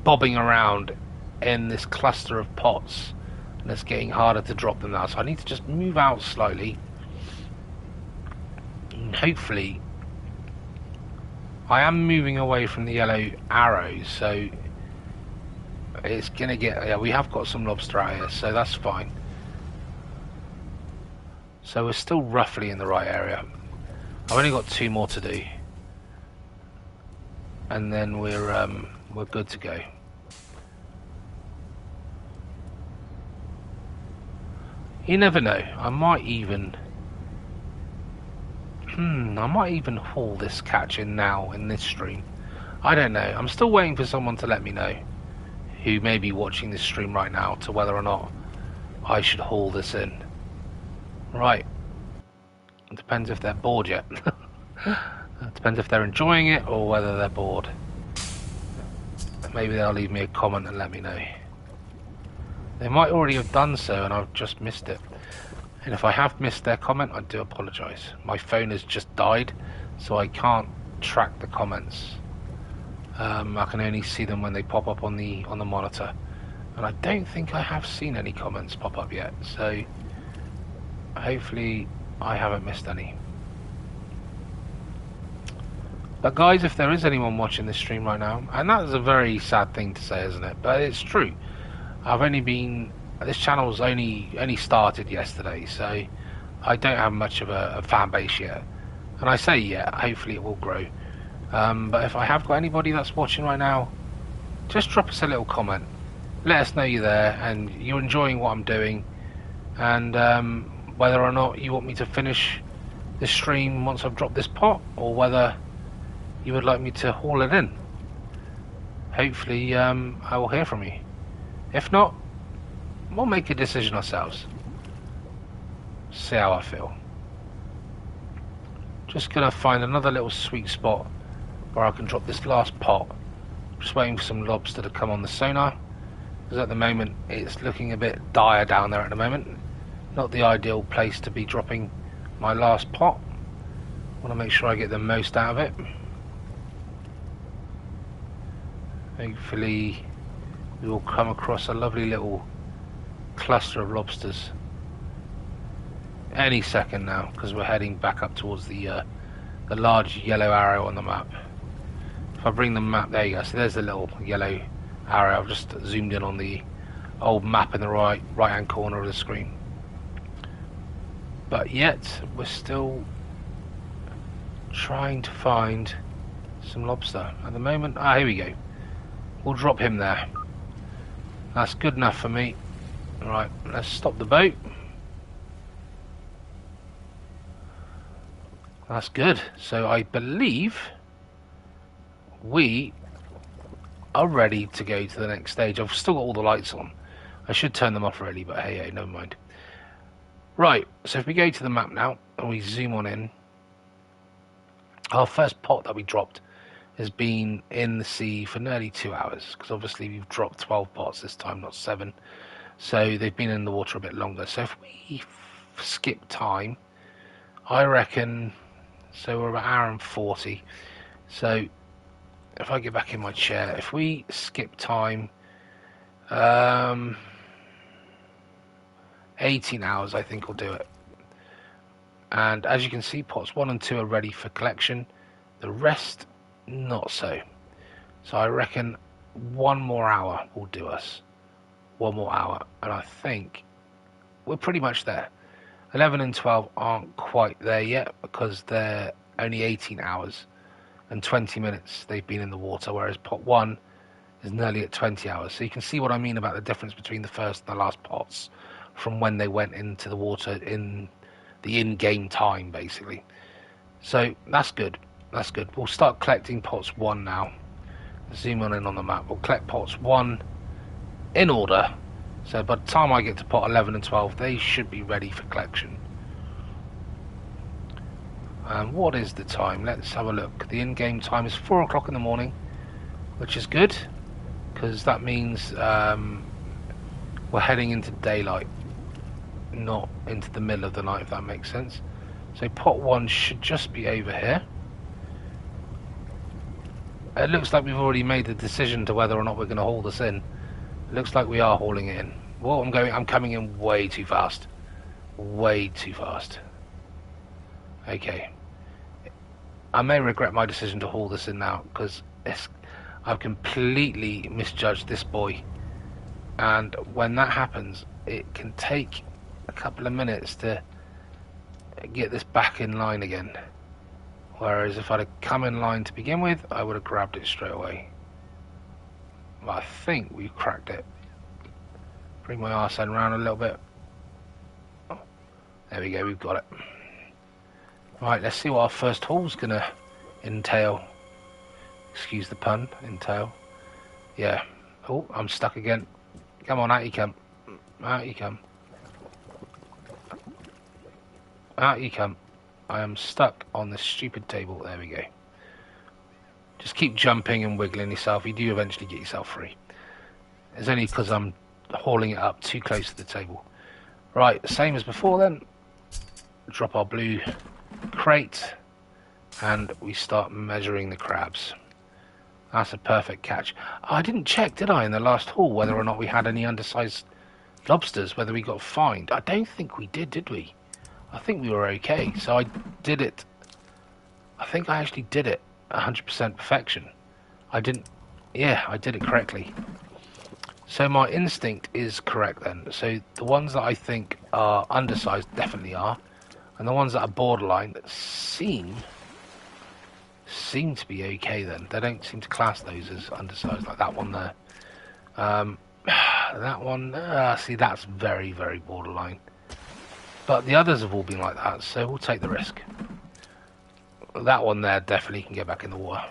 [SPEAKER 1] bobbing around in this cluster of pots, and it's getting harder to drop them now, so I need to just move out slightly, and hopefully I am moving away from the yellow arrows, so it's gonna get, yeah, we have got some lobster out here, so that's fine. So we're still roughly in the right area. I've only got 2 more to do, and then we're good to go. You never know. I might even haul this catch in now in this stream. I don't know. I'm still waiting for someone to let me know, who may be watching this stream right now, to whether or not I should haul this in. Right. It depends if they're bored yet. It depends if they're enjoying it or whether they're bored. Maybe they'll leave me a comment and let me know. They might already have done so and I've just missed it. And if I have missed their comment, I do apologise. My phone has just died, so I can't track the comments. I can only see them when they pop up on the monitor. And I don't think I have seen any comments pop up yet, so hopefully I haven't missed any. But guys, if there is anyone watching this stream right now, and that is a very sad thing to say, isn't it? But it's true. This channel's only started yesterday, so I don't have much of a fan base yet. And I say yet, hopefully it will grow. But if I have got anybody that's watching right now, just drop us a little comment. Let us know you're there and you're enjoying what I'm doing, and whether or not you want me to finish this stream once I've dropped this pot, or whether you would like me to haul it in. Hopefully I will hear from you. If not, we'll make a decision ourselves. See how I feel. Just gonna find another little sweet spot where I can drop this last pot. Just waiting for some lobster to come on the sonar, because at the moment it's looking a bit dire down there at the moment. Not the ideal place to be dropping my last pot. Want to make sure I get the most out of it. Hopefully we will come across a lovely little cluster of lobsters any second now, because we're heading back up towards the large yellow arrow on the map. If I bring the map, there you go, so there's the little yellow arrow. I've just zoomed in on the old map in the right hand corner of the screen. But yet we're still trying to find some lobster at the moment. Here we go. We'll drop him there. That's good enough for me. Right, let's stop the boat. That's good. So I believe we are ready to go to the next stage. I've still got all the lights on. I should turn them off really, but hey, never mind. Right, so if we go to the map now and we zoom on in, our first pot that we dropped has been in the sea for nearly 2 hours, because obviously we've dropped 12 pots this time, not 7. So they've been in the water a bit longer. So if we skip time, I reckon, so we're about 1 hour and 40. So if I get back in my chair, if we skip time, 18 hours I think will do it. And as you can see, pots 1 and 2 are ready for collection. The rest, not so. So I reckon 1 more hour will do us. 1 more hour. And I think we're pretty much there. 11 and 12 aren't quite there yet, because they're only 18 hours and 20 minutes they've been in the water, whereas pot 1 is nearly at 20 hours. So you can see what I mean about the difference between the first and the last pots from when they went into the water in the in-game time, basically. So that's good. That's good. We'll start collecting pots 1 now. Zoom on in on the map. We'll collect pots 1 in order. So by the time I get to pot 11 and 12, they should be ready for collection. And what is the time? Let's have a look. The in-game time is 4 o'clock in the morning, which is good, because that means we're heading into daylight, not into the middle of the night, if that makes sense. So pot 1 should just be over here. It looks like we've already made the decision to whether or not we're going to haul this in. It looks like we are hauling it in. Well, I'm coming in way too fast. Way too fast. Okay. I may regret my decision to haul this in now, because I've completely misjudged this buoy. And when that happens, it can take a couple of minutes to get this back in line again. Whereas if I'd have come in line to begin with, I would have grabbed it straight away. But I think we've cracked it. Bring my arse end around a little bit. Oh, there we go, we've got it. Right, let's see what our first haul's gonna entail. Excuse the pun, entail. Yeah. Oh, I'm stuck again. Come on, out you come. Out you come. Out you come. I am stuck on this stupid table. There we go. Just keep jumping and wiggling yourself. You do eventually get yourself free. It's only because I'm hauling it up too close to the table. Right, same as before then. Drop our blue crate and we start measuring the crabs. That's a perfect catch. I didn't check, did I, in the last haul, whether or not we had any undersized lobsters, whether we got fined. I don't think we did we? I think we were okay. So I did it. I think I actually did it 100% perfection. I didn't. Yeah, I did it correctly. So my instinct is correct then. So the ones that I think are undersized definitely are, and the ones that are borderline that seem to be okay then. They don't seem to class those as undersized, like that one there. That one, see, that's very, very borderline. But the others have all been like that, so we'll take the risk. That one there definitely can get back in the water.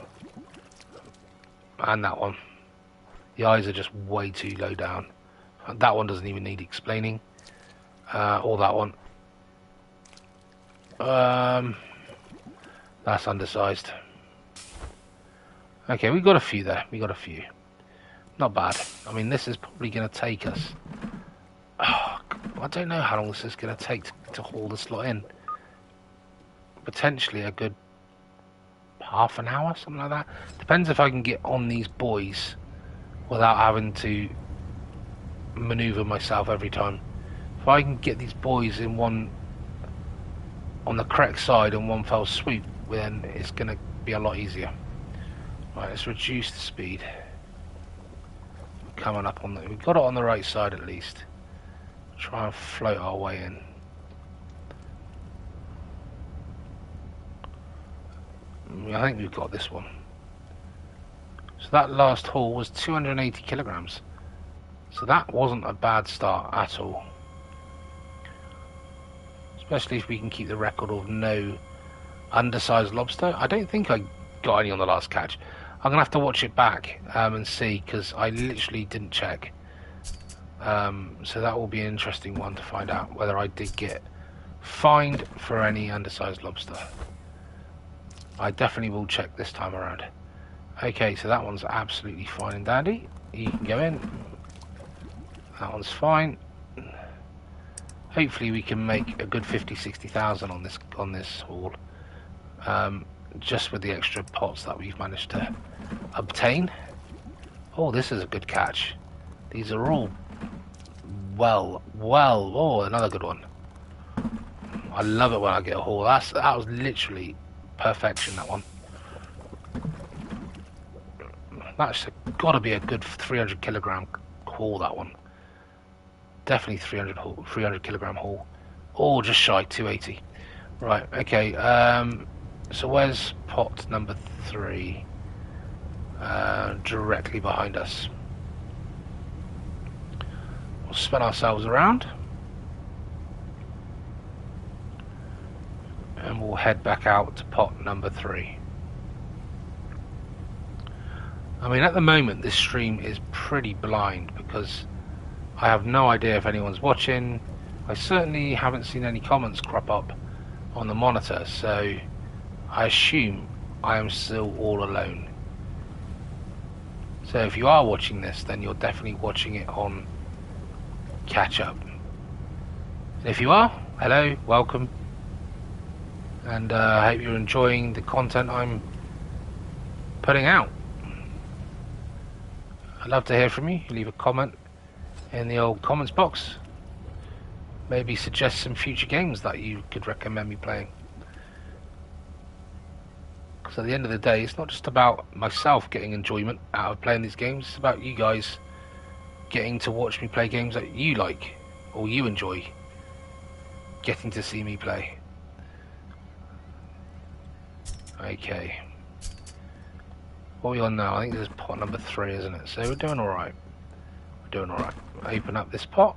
[SPEAKER 1] And that one. The eyes are just way too low down. That one doesn't even need explaining. Or that one. That's undersized. Okay, we got a few there. We got a few. Not bad. I mean, this is probably going to take us... Oh, I don't know how long this is going to take to haul this lot in. Potentially a good half an hour, something like that. Depends if I can get on these buoys without having to maneuver myself every time. If I can get these buoys in one on the correct side in one fell swoop, then it's going to be a lot easier. Right, let's reduce the speed. Coming up on the... We've got it on the right side at least. Try and float our way in. I think we've got this one. So that last haul was 280 kilograms. So that wasn't a bad start at all. Especially if we can keep the record of no undersized lobster. I don't think I got any on the last catch. I'm going to have to watch it back and see, because I literally didn't check. So that will be an interesting one to find out whether I did get fined for any undersized lobster. I definitely will check this time around. Okay, so that one's absolutely fine and dandy. You can go in. That one's fine. Hopefully we can make a good 50,000-60,000 on this haul, just with the extra pots that we've managed to obtain. Oh, this is a good catch. These are all well. Oh, another good one. I love it when I get a haul. That was literally perfection. That one. That's got to be a good 300 kilogram haul. That one. Definitely 300 kilogram haul. Oh, just shy, 280. Right, okay. So where's pot number 3? Directly behind us. We'll spin ourselves around. And we'll head back out to pot number 3. I mean, at the moment, this stream is pretty blind because I have no idea if anyone's watching. I certainly haven't seen any comments crop up on the monitor, so I assume I am still all alone. So if you are watching this, then you're definitely watching it on catch up. And if you are, hello, welcome. And I hope you're enjoying the content I'm putting out. I'd love to hear from you. Leave a comment in the old comments box. Maybe suggest some future games that you could recommend me playing. Because at the end of the day, it's not just about myself getting enjoyment out of playing these games. It's about you guys getting to watch me play games that you like or you enjoy getting to see me play. Okay. What are we on now? I think this is pot number 3, isn't it? So we're doing alright. We're doing alright. Open up this pot.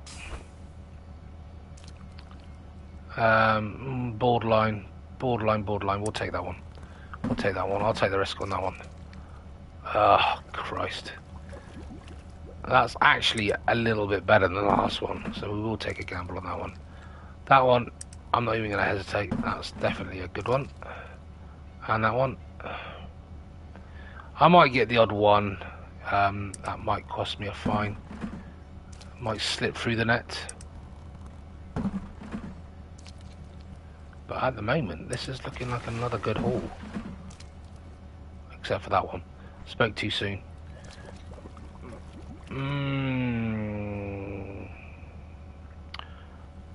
[SPEAKER 1] Borderline. We'll take that one. We'll take that one. I'll take the risk on that one. Oh, Christ. That's actually a little bit better than the last one, so we will take a gamble on that one. That one, I'm not even going to hesitate. That's definitely a good one. And that one. I might get the odd one. That might cost me a fine. Might slip through the net. But at the moment, this is looking like another good haul. Except for that one. Spoke too soon.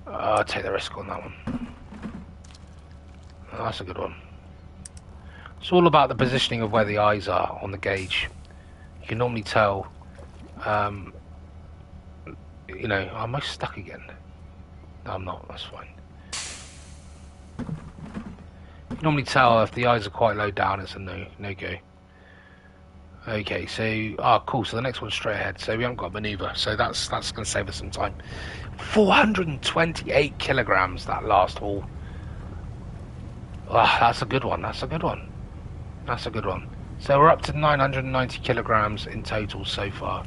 [SPEAKER 1] I'll take the risk on that one. Oh, that's a good one. It's all about the positioning of where the eyes are on the gauge. You can normally tell, you know, am I stuck again? No, I'm not, that's fine. You can normally tell if the eyes are quite low down, it's a no-go. Okay, so, cool, so the next one's straight ahead, so we haven't got a maneuver, so that's going to save us some time. 428 kilograms, that last haul. Oh, that's a good one, that's a good one. That's a good one. So we're up to 990 kilograms in total so far.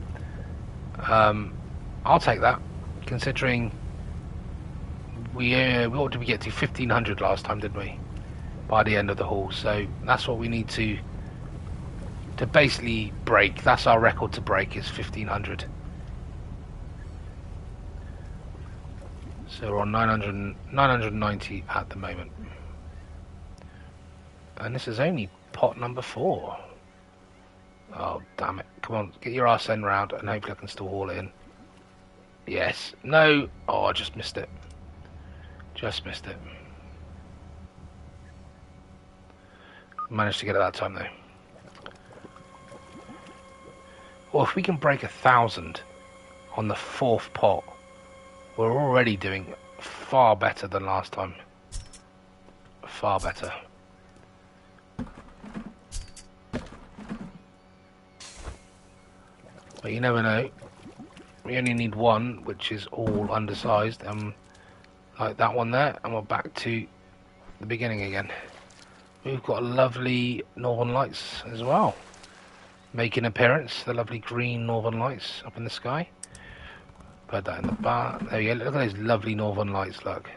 [SPEAKER 1] I'll take that, considering what did we get to? 1500 last time, didn't we? By the end of the haul. So that's what we need to basically break. That's our record to break, is 1500. So we're on 990 at the moment. And this is only pot number 4. Oh, damn it. Come on, get your arse end round and hopefully I can still haul it in. Yes. No. Oh, I just missed it. Just missed it. Managed to get it that time, though. Well, if we can break 1,000 on the 4th pot, we're already doing far better than last time. Far better. But you never know. We only need one, which is all undersized, like that one there, and we're back to the beginning again. We've got lovely northern lights as well. Make an appearance, the lovely green northern lights up in the sky. Put that in the bar. There you go. Look at those lovely northern lights, look.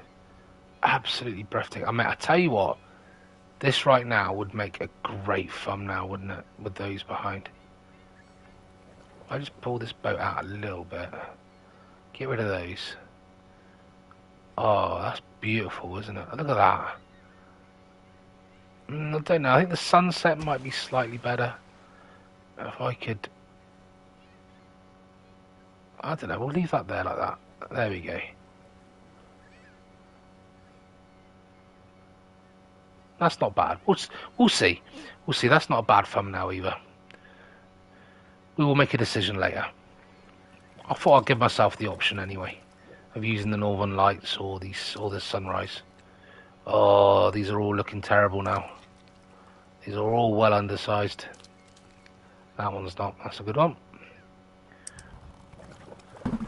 [SPEAKER 1] Absolutely breathtaking. I mean, I tell you what, this right now would make a great thumbnail, wouldn't it? With those behind. I just pull this boat out a little bit. Get rid of those. Oh, that's beautiful, isn't it? Look at that. I don't know. I think the sunset might be slightly better. If I could... I don't know. We'll leave that there like that. There we go. That's not bad. We'll see. We'll see. That's not a bad thumbnail either. We will make a decision later. I thought I'd give myself the option anyway of using the northern lights or the sunrise. Oh, these are all looking terrible now. These are all well undersized. That one's not. That's a good one.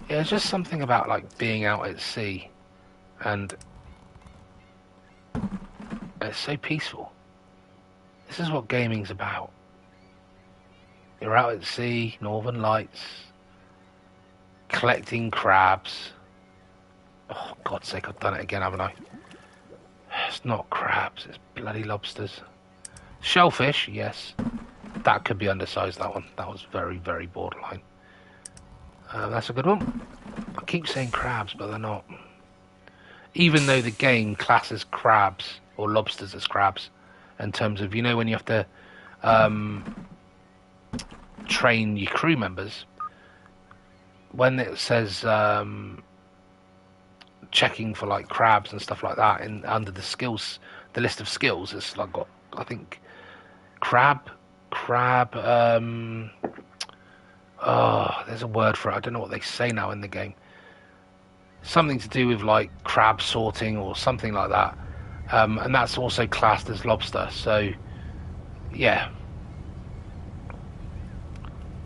[SPEAKER 1] Yeah, it's just something about like being out at sea, and it's so peaceful. This is what gaming's about. You're out at sea, northern lights, collecting crabs. Oh, God's sake, I've done it again, haven't I? It's not crabs, it's bloody lobsters. Shellfish, yes. That could be undersized, that one. That was very, very borderline. That's a good one. I keep saying crabs, but they're not. Even though the game classes crabs, or lobsters as crabs, in terms of, you know, when you have to train your crew members, when it says checking for like crabs and stuff like that in under the skills, the list of skills, it's like got, I think, crab, oh, there's a word for it, I don't know what they say now in the game, something to do with like crab sorting or something like that, and that's also classed as lobster. So yeah,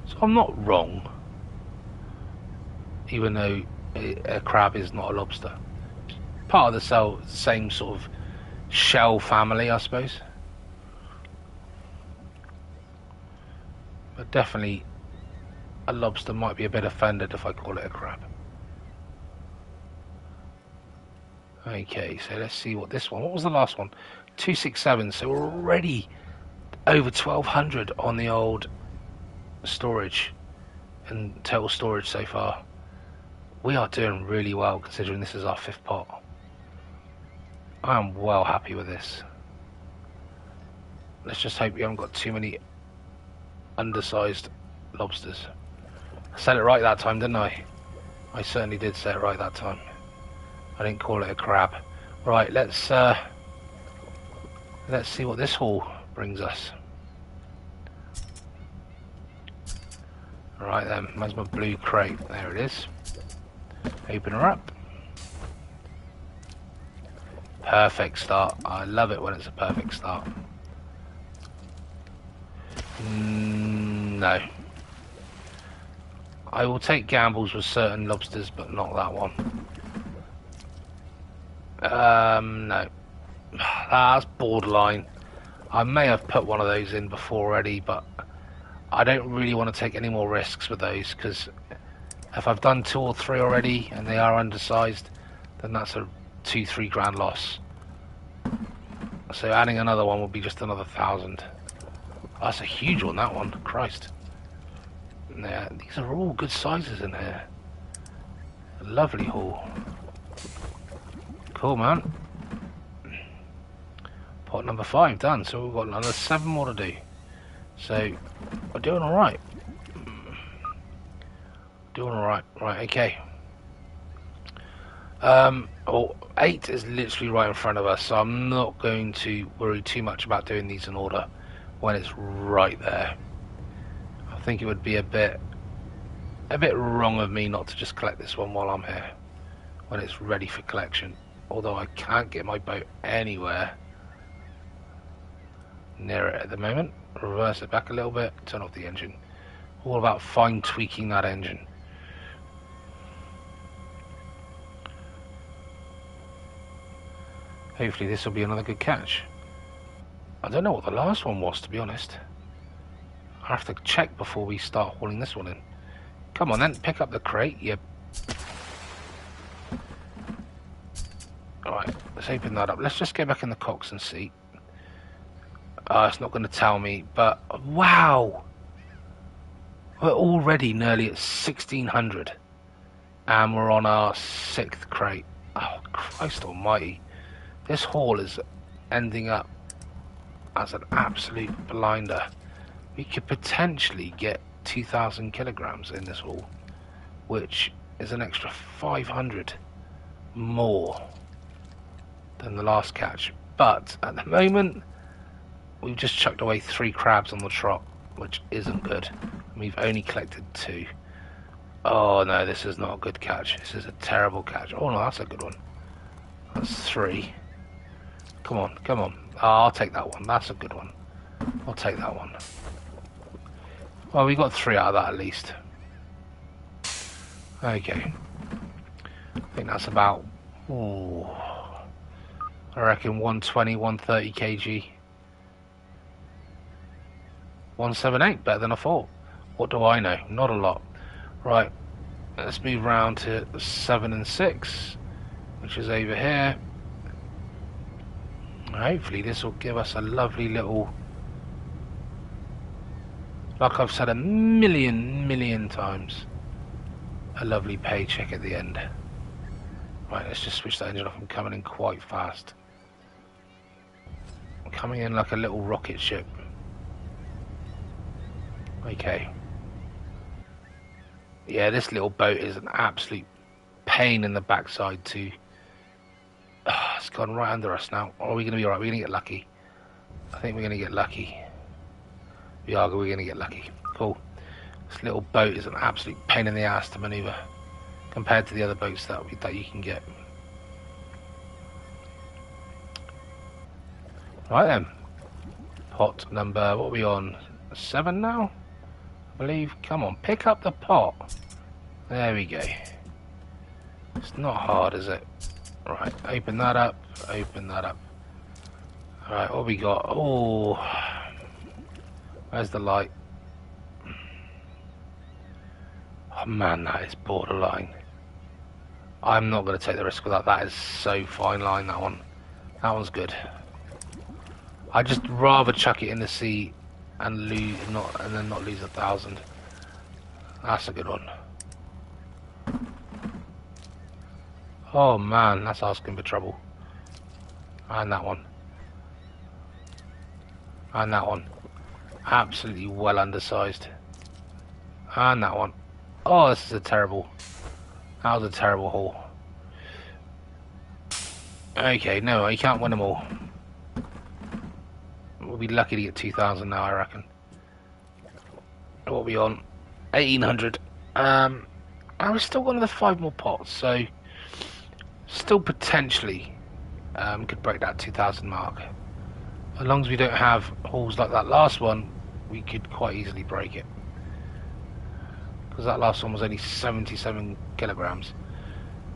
[SPEAKER 1] so I'm not wrong, even though a crab is not a lobster. Part of the same sort of shell family, I suppose. But definitely a lobster might be a bit offended if I call it a crab. Okay, so let's see what this one... What was the last one? 267, so we're already over 1200 on the old storage and total storage so far. We are doing really well considering this is our 5th pot. I am well happy with this. Let's just hope we haven't got too many undersized lobsters. I said it right that time, didn't I? I certainly did say it right that time. I didn't call it a crab. Right, let's see what this haul brings us. Right then, where's my blue crate? There it is. Open her up. Perfect start. I love it when it's a perfect start. No. I will take gambles with certain lobsters, but not that one. No. That's borderline. I may have put one of those in before already, but I don't really want to take any more risks with those, because if I've done 2 or 3 already and they are undersized, then that's a 2-3 grand loss. So adding another one will be just another 1,000. That's a huge one, that one. Christ. Yeah, these are all good sizes in here. A lovely haul. Cool, man. Pot number 5 done, so we've got another 7 more to do. So we're doing alright. Doing alright. Right, okay. 8 is literally right in front of us, so I'm not going to worry too much about doing these in order when it's right there. I think it would be a bit wrong of me not to just collect this one while I'm here, when it's ready for collection. Although I can't get my boat anywhere near it at the moment. Reverse it back a little bit, turn off the engine. All about fine tweaking that engine. Hopefully this will be another good catch. I don't know what the last one was, to be honest. I have to check before we start hauling this one in. Come on then, pick up the crate. Yep. Alright, let's open that up. Let's just go back in the coxswain seat. It's not going to tell me, but wow! We're already nearly at 1600. And we're on our 6th crate. Oh, Christ almighty. This haul is ending up as an absolute blinder. We could potentially get 2,000 kilograms in this haul, which is an extra 500 more than the last catch. But at the moment, we've just chucked away 3 crabs on the trot, which isn't good. And we've only collected 2. Oh no, this is not a good catch. This is a terrible catch. Oh no, that's a good one. That's 3. Come on, come on. Oh, I'll take that one. That's a good one. I'll take that one. Well, we got 3 out of that at least. Okay. I think that's about, ooh, I reckon 120, 130 kg. 178, better than I thought. What do I know? Not a lot. Right, let's move round to 7 and 6, which is over here. Hopefully this will give us a lovely little, like I've said a million times, a lovely paycheck at the end. Right, let's just switch that engine off. I'm coming in quite fast. I'm coming in like a little rocket ship. Okay. Yeah, this little boat is an absolute pain in the backside to... it's gone right under us now. Or are we going to be alright? We're going to get lucky. I think we're going to get lucky. We're going to get lucky. Cool. This little boat is an absolute pain in the ass to manoeuvre compared to the other boats that you can get. Right then. Pot number, what are we on? 7 now? I believe. Come on, pick up the pot. There we go. It's not hard, is it? Right, open that up. Open that up. Alright, what we got? Oh, where's the light? Oh man, that is borderline. I'm not going to take the risk with that. That is so fine line, that one. That one's good. I'd just rather chuck it in the sea and lose, and then not lose 1,000. That's a good one. Oh man, that's asking for trouble. And that one. And that one. Absolutely well undersized. And that one. Oh, this is a terrible. That was a terrible haul. Okay, no, you can't win them all. We'll be lucky to get 2,000 now, I reckon. What are we on? 1,800. And we've still got another 5 more pots, so still potentially could break that 2,000 mark. As long as we don't have hauls like that last one, we could quite easily break it. Because that last one was only 77 kilograms.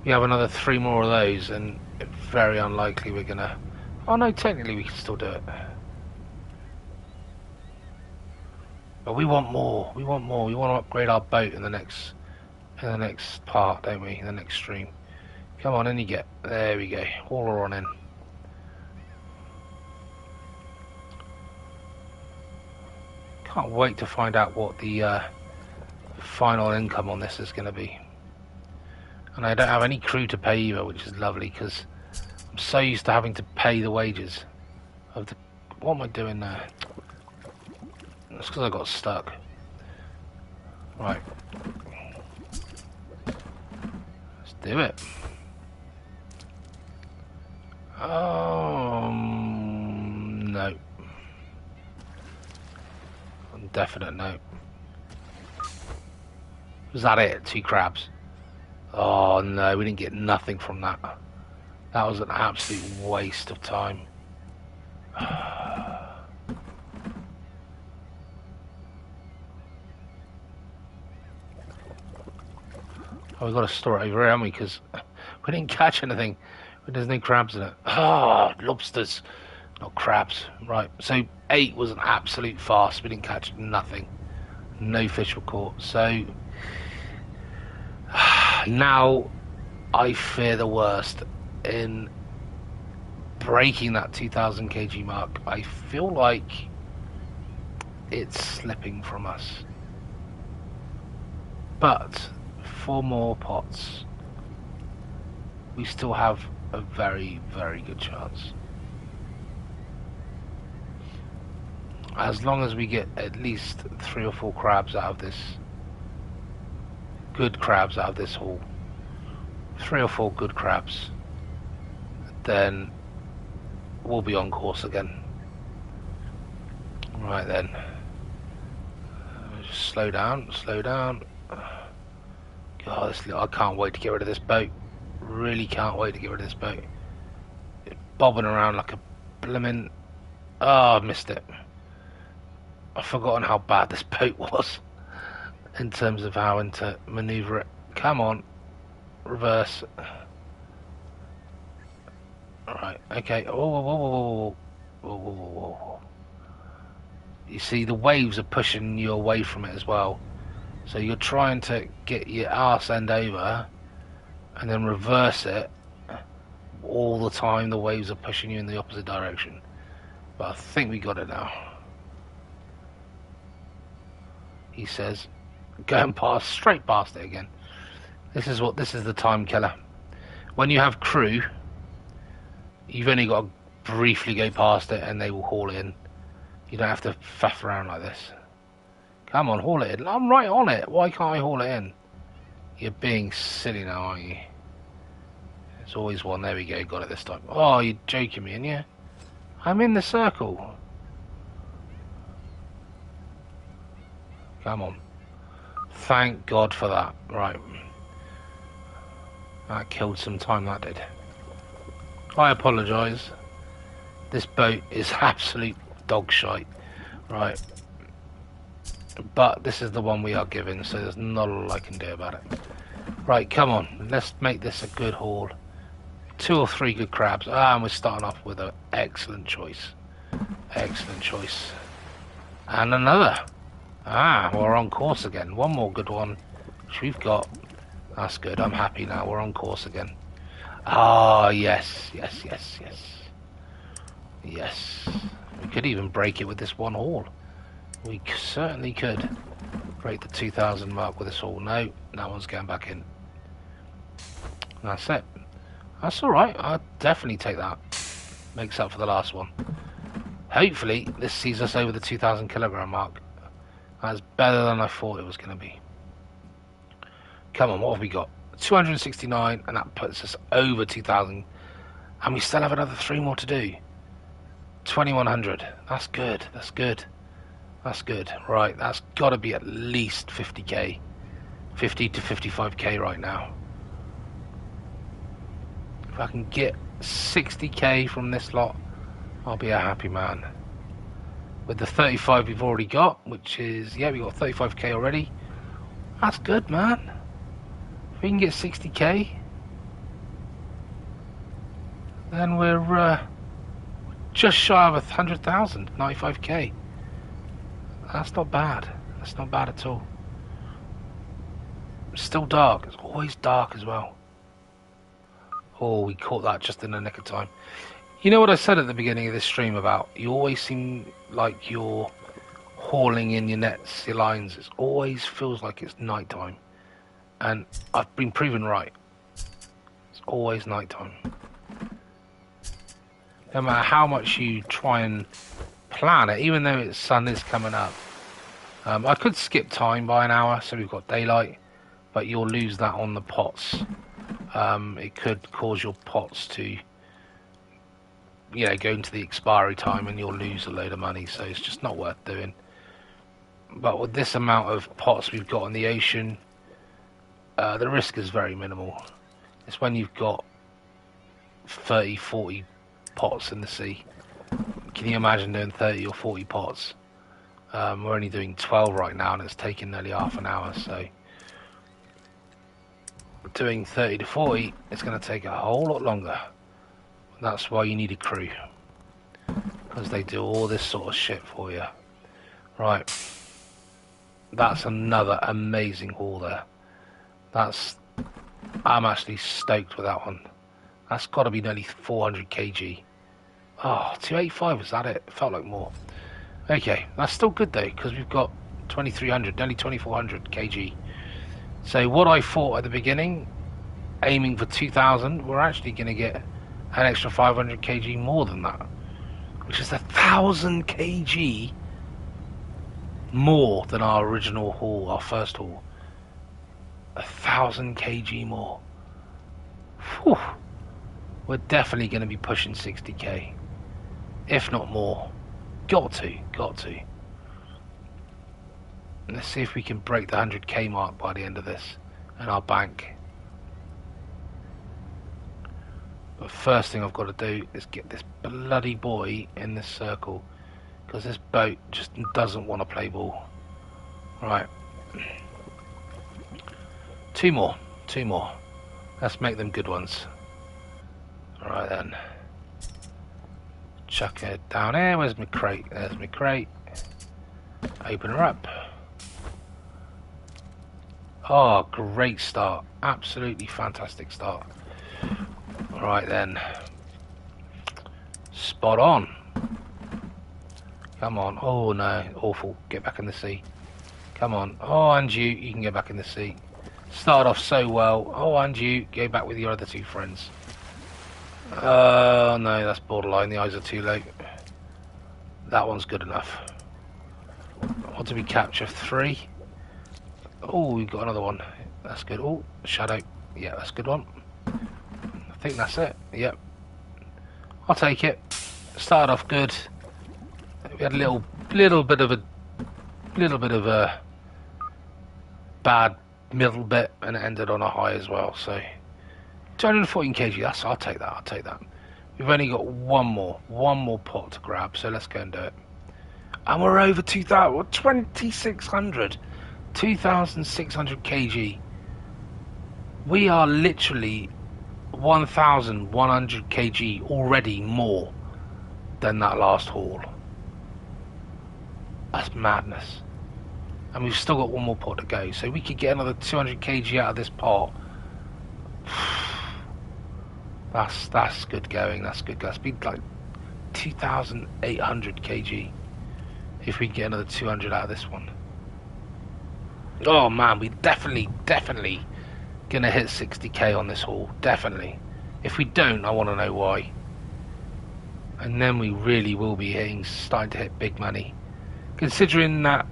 [SPEAKER 1] We have another 3 more of those, and it's very unlikely we're gonna... Oh no, technically we can still do it. But we want more. We want more. We want to upgrade our boat in the next part, don't we? In the next stream. Come on, in you get. There we go. All on in. Can't wait to find out what the final income on this is going to be. And I don't have any crew to pay either, which is lovely, because I'm so used to having to pay the wages of the... What am I doing there? That's because I got stuck. Right. Let's do it. No. Definite no. Was that it? 2 crabs? Oh no, we didn't get nothing from that. That was an absolute waste of time. Oh, we've got to store it over here, haven't we? Because we didn't catch anything. There's no crabs in it. Ah, lobsters, not crabs. Right, so 8 was an absolute farce. We didn't catch nothing. No fish were caught. So now I fear the worst in breaking that 2000 kg mark. I feel like it's slipping from us. But 4 more pots, we still have a very, very good chance. As long as we get at least 3 or 4 crabs out of this, good crabs out of this haul, 3 or 4 good crabs, then we'll be on course again. Right then, just slow down, slow down. God, I can't wait to get rid of this boat. Really can't wait to get rid of this boat. It's bobbing around like a blimmin'... Oh, I missed it. I've forgotten how bad this boat was in terms of how to maneuver it. Come on, reverse. Alright, okay. Oh, whoa, whoa, whoa, whoa, whoa, whoa, whoa. You see, the waves are pushing you away from it as well. So you're trying to get your arse end over and then reverse it. All the time the waves are pushing you in the opposite direction. But I think we got it now. He says, going past, straight past it again. This is the time killer. When you have crew, you've only got to briefly go past it and they will haul it in. You don't have to faff around like this. Come on, haul it in. I'm right on it. Why can't I haul it in? You're being silly now, aren't you? There's always one. There we go. Got it this time. Oh, you're joking me, aren't you? I'm in the circle. Come on. Thank God for that. Right. That killed some time, that did. I apologise. This boat is absolute dog shite. Right. But this is the one we are given, so there's not a lot I can do about it. Right, come on. Let's make this a good haul. 2 or 3 good crabs. And we're starting off with an excellent choice. Excellent choice. And another. We're on course again. One more good one, which we've got. That's good. I'm happy now. We're on course again. Yes, yes, yes, yes. Yes. We could even break it with this one haul. We certainly could break the 2000 mark with this haul. No, that one's going back in. That's it. That's alright. I'll definitely take that. Makes up for the last one. Hopefully, this sees us over the 2000 kilogram mark. That's better than I thought it was going to be. Come on, what have we got? 269, and that puts us over 2000. And we still have another 3 more to do. 2100. That's good. That's good. That's good. Right, that's got to be at least 50k. 50 to 55k right now. If I can get 60k from this lot, I'll be a happy man. With the 35 we've already got, which is, yeah, we got 35k already. That's good, man. If we can get 60k, then we're just shy of 100,000, 95k. That's not bad. That's not bad at all. It's still dark. It's always dark as well. Oh, we caught that just in the nick of time. You know what I said at the beginning of this stream about you always seem like you're hauling in your nets, your lines. It always feels like it's night time. And I've been proven right. It's always night time. No matter how much you try and plan it, even though the sun is coming up. I could skip time by an hour, so we've got daylight, but you'll lose that on the pots. It could cause your pots to, go into the expiry time and you'll lose a load of money, so it's just not worth doing. But with this amount of pots we've got in the ocean, the risk is very minimal. It's when you've got 30, 40 pots in the sea. Can you imagine doing 30 or 40 pots? We're only doing 12 right now, and it's taking nearly half an hour, so doing 30 to 40, it's going to take a whole lot longer. That's why you need a crew, because they do all this sort of shit for you. Right, that's another amazing haul there. I'm actually stoked with that one. That's got to be nearly 400 kg. Oh, 285, was that it? It felt like more. Okay, that's still good though, because we've got 2300, nearly 2400 kg. So what I thought at the beginning, aiming for 2000, we're actually going to get an extra 500 kg more than that, which is 1000 kg more than our original haul, our first haul. 1000 kg more. Whew. We're definitely going to be pushing 60k, if not more. Got to. Let's see if we can break the 100k mark by the end of this in our bank. But first thing I've got to do is get this bloody boy in this circle, because this boat just doesn't want to play ball. Right. Two more. Let's make them good ones. Alright then. Chuck it down here. Where's my crate? There's my crate. Open her up. Oh, great start. Absolutely fantastic start. Alright then. Spot on. Come on. Oh no, awful. Get back in the sea. Come on. Oh, and you can get back in the sea. Started off so well. Oh, and you go back with your other two friends. Oh no, that's borderline. The eyes are too low. That one's good enough. What did we capture? 3. Oh, we've got another one. That's good. Oh, shadow. Yeah, that's a good one. I think that's it. Yep. I'll take it. Started off good. We had a little bit of a bad middle bit, and it ended on a high as well. So 214 kg. I'll take that. We've only got one more pot to grab, so let's go and do it. And we're over 2600 kg. We are literally 1100 kg already more than that last haul. That's madness. And we've still got one more pot to go, so we could get another 200 kg out of this pot. That's good going. That's good. That's been like 2,800 kg if we can get another 200 out of this one. Oh man, we definitely gonna hit 60k on this haul. Definitely. If we don't, I want to know why. And then we really will be starting to hit big money, considering that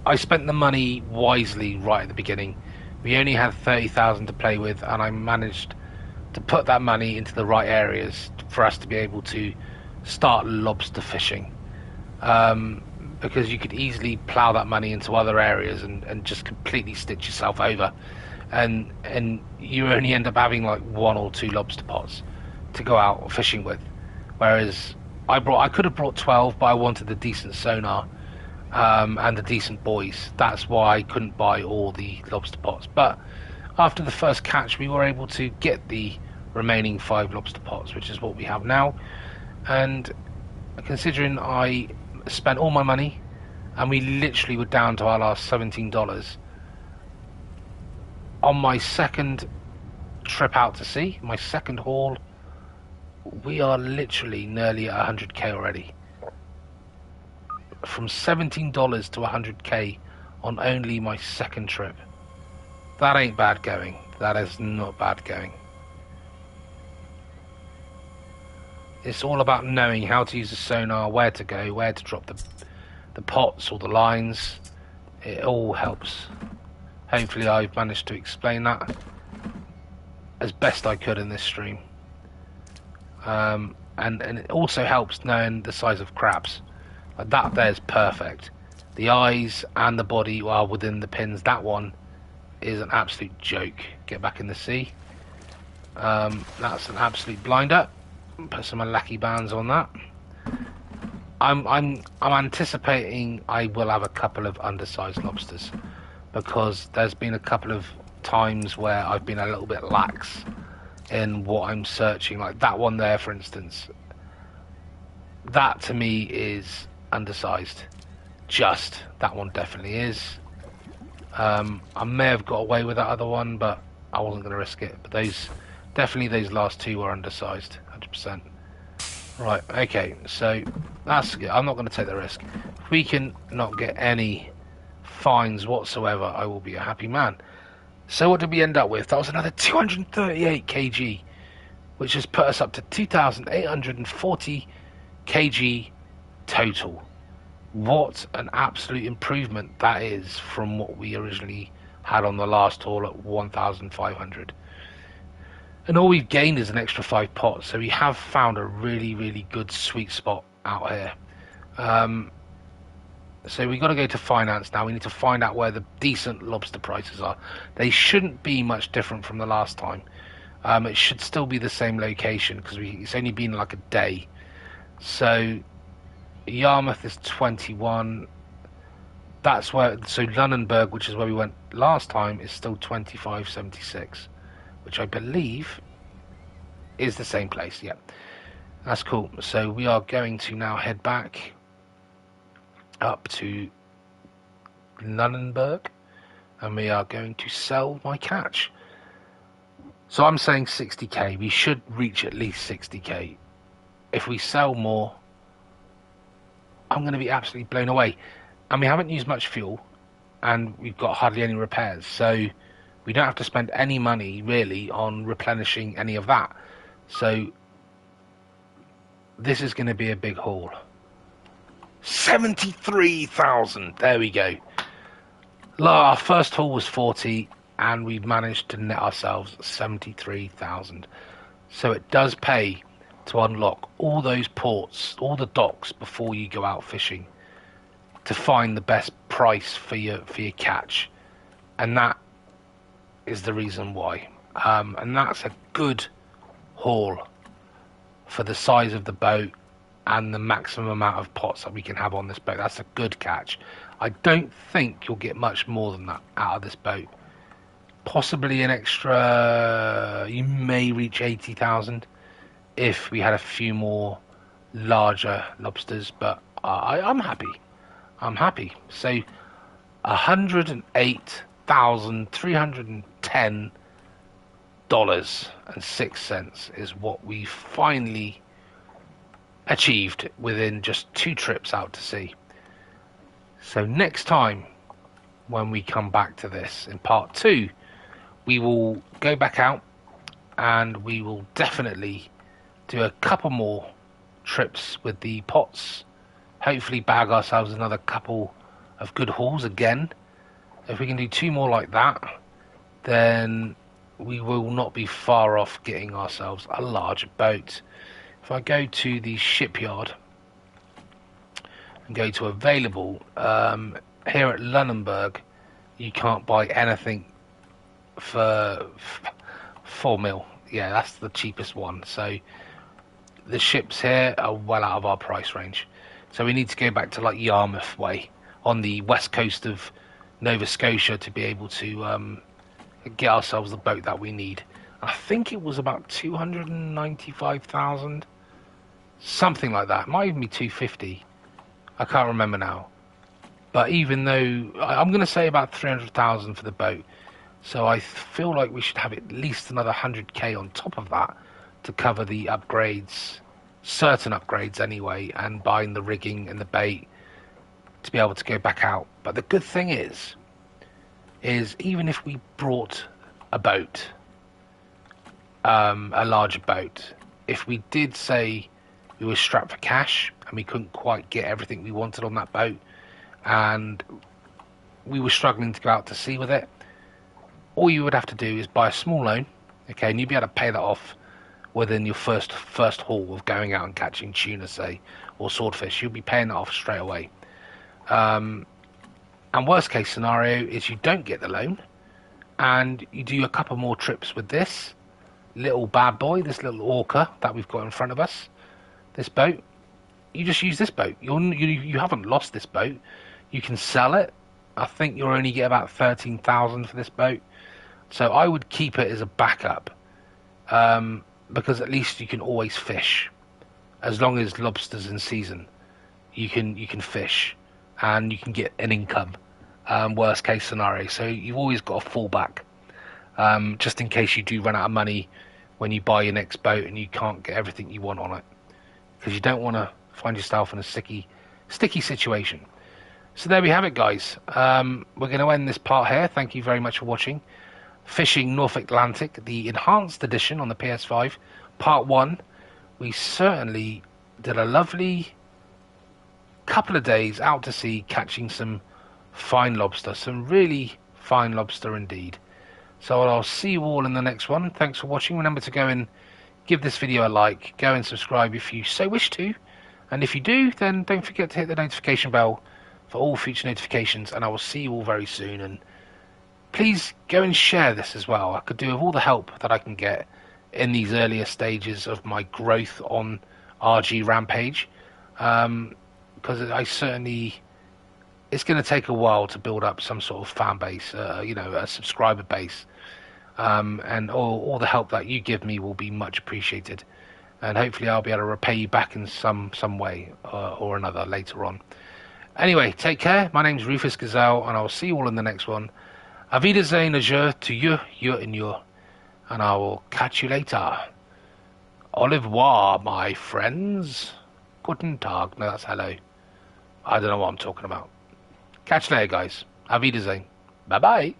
[SPEAKER 1] I spent the money wisely right at the beginning. We only had 30,000 to play with, and I managed to put that money into the right areas for us to be able to start lobster fishing. Because you could easily plough that money into other areas and just completely stitch yourself over, and you only end up having like 1 or 2 lobster pots to go out fishing with. Whereas I could have brought 12, but I wanted a decent sonar and the decent buoys. That's why I couldn't buy all the lobster pots. But after the first catch, we were able to get the remaining 5 lobster pots, which is what we have now. And considering I spent all my money and we literally were down to our last $17 on my second trip out to sea, my second haul, we are literally nearly at 100k already. From $17 to 100k on only my second trip. That ain't bad going. That is not bad going. It's all about knowing how to use the sonar, where to go, where to drop the pots or the lines. It all helps. Hopefully I've managed to explain that as best I could in this stream. And it also helps knowing the size of crabs. Like that there's perfect. The eyes and the body are within the pins. That one is an absolute joke. Get back in the sea. That's an absolute blinder. Put some lucky bands on that. I'm anticipating I will have a couple of undersized lobsters, because there's been a couple of times where I've been a little bit lax in what I'm searching. Like that one there, for instance, that to me is undersized. Just that one definitely is. I may have got away with that other one, but I wasn't going to risk it. But those last two were undersized, 100%. Right, okay, so that's good. I'm not going to take the risk. If we can not get any fines whatsoever, I will be a happy man. So what did we end up with? That was another 238 kg, which has put us up to 2,840 kg total. What an absolute improvement that is from what we originally had on the last haul at 1,500. And all we've gained is an extra 5 pots, so we have found a really, really good sweet spot out here. So we've got to go to finance now. We need to find out where the decent lobster prices are. They shouldn't be much different from the last time. It should still be the same location because it's only been like a day. So Yarmouth is 21. That's where, so Lunenburg, which is where we went last time, is still 25.76, which I believe is the same place. Yeah, that's cool. So we are going to now head back up to Lunenburg, and we are going to sell my catch. So I'm saying 60k. We should reach at least 60k. If we sell more, I'm going to be absolutely blown away. And we haven't used much fuel, and we've got hardly any repairs, so we don't have to spend any money really on replenishing any of that. So this is going to be a big haul. 73,000. There we go. Our first haul was 40, and we've managed to net ourselves 73,000. So it does pay to unlock all those ports, all the docks before you go out fishing, to find the best price for your catch, and that is the reason why. And that's a good haul for the size of the boat and the maximum amount of pots that we can have on this boat. That's a good catch. I don't think you'll get much more than that out of this boat. Possibly an extra, you may reach 80,000 if we had a few more larger lobsters, but I'm happy. I'm happy. So $108,310.06 is what we finally achieved within just 2 trips out to sea. So next time when we come back to this in part 2, we will go back out and we will definitely do a couple more trips with the pots. Hopefully bag ourselves another couple of good hauls again. If we can do 2 more like that, then we will not be far off getting ourselves a larger boat. If I go to the shipyard and go to available, here at Lunenburg, you can't buy anything for 4 mil. Yeah, that's the cheapest one. So the ships here are well out of our price range. So we need to go back to like Yarmouth way on the west coast of Nova Scotia to be able to get ourselves the boat that we need. I think it was about 295,000, something like that. It might even be 250. I can't remember now. But even though I'm going to say about 300,000 for the boat, so I feel like we should have at least another 100k on top of that to cover the upgrades, certain upgrades anyway, and buying the rigging and the bait to be able to go back out. But the good thing is even if we brought a boat, a larger boat, if we did say we were strapped for cash and we couldn't quite get everything we wanted on that boat, and we were struggling to go out to sea with it, all you would have to do is buy a small loan, okay, and you'd be able to pay that off within your first haul of going out and catching tuna, say, or swordfish. You'll be paying that off straight away. And worst case scenario is you don't get the loan, and you do a couple more trips with this little bad boy, this little orca that we've got in front of us, this boat. You just use this boat. You haven't lost this boat. You can sell it. I think you'll only get about 13,000 for this boat. So I would keep it as a backup. because at least you can always fish. As long as lobster's in season, you can fish, and you can get an income. Worst case scenario, so you've always got a fallback, just in case you do run out of money when you buy your next boat and you can't get everything you want on it, because you don't want to find yourself in a sticky situation. So there we have it, guys. We're going to end this part here. Thank you very much for watching. Fishing North Atlantic, the enhanced edition on the PS5, part 1. We certainly did a lovely couple of days out to sea, catching some fine lobster, some really fine lobster indeed. So I'll see you all in the next one. Thanks for watching. Remember to go and give this video a like, go and subscribe if you so wish to, and if you do, then don't forget to hit the notification bell for all future notifications, and I will see you all very soon. And please go and share this as well. I could do with all the help that I can get in these earlier stages of my growth on RG Rampage, because I certainly, it's going to take a while to build up some sort of fan base, a subscriber base, and all the help that you give me will be much appreciated, and hopefully I'll be able to repay you back in some way or another later on. Anyway, take care. My name's Rufus Gazelle, and I'll see you all in the next one. Auf Wiedersehen, adieu to you, and you, and I will catch you later. Au revoir, my friends. Guten Tag. No, that's hello. I don't know what I'm talking about. Catch you later, guys. Auf Wiedersehen. Bye-bye.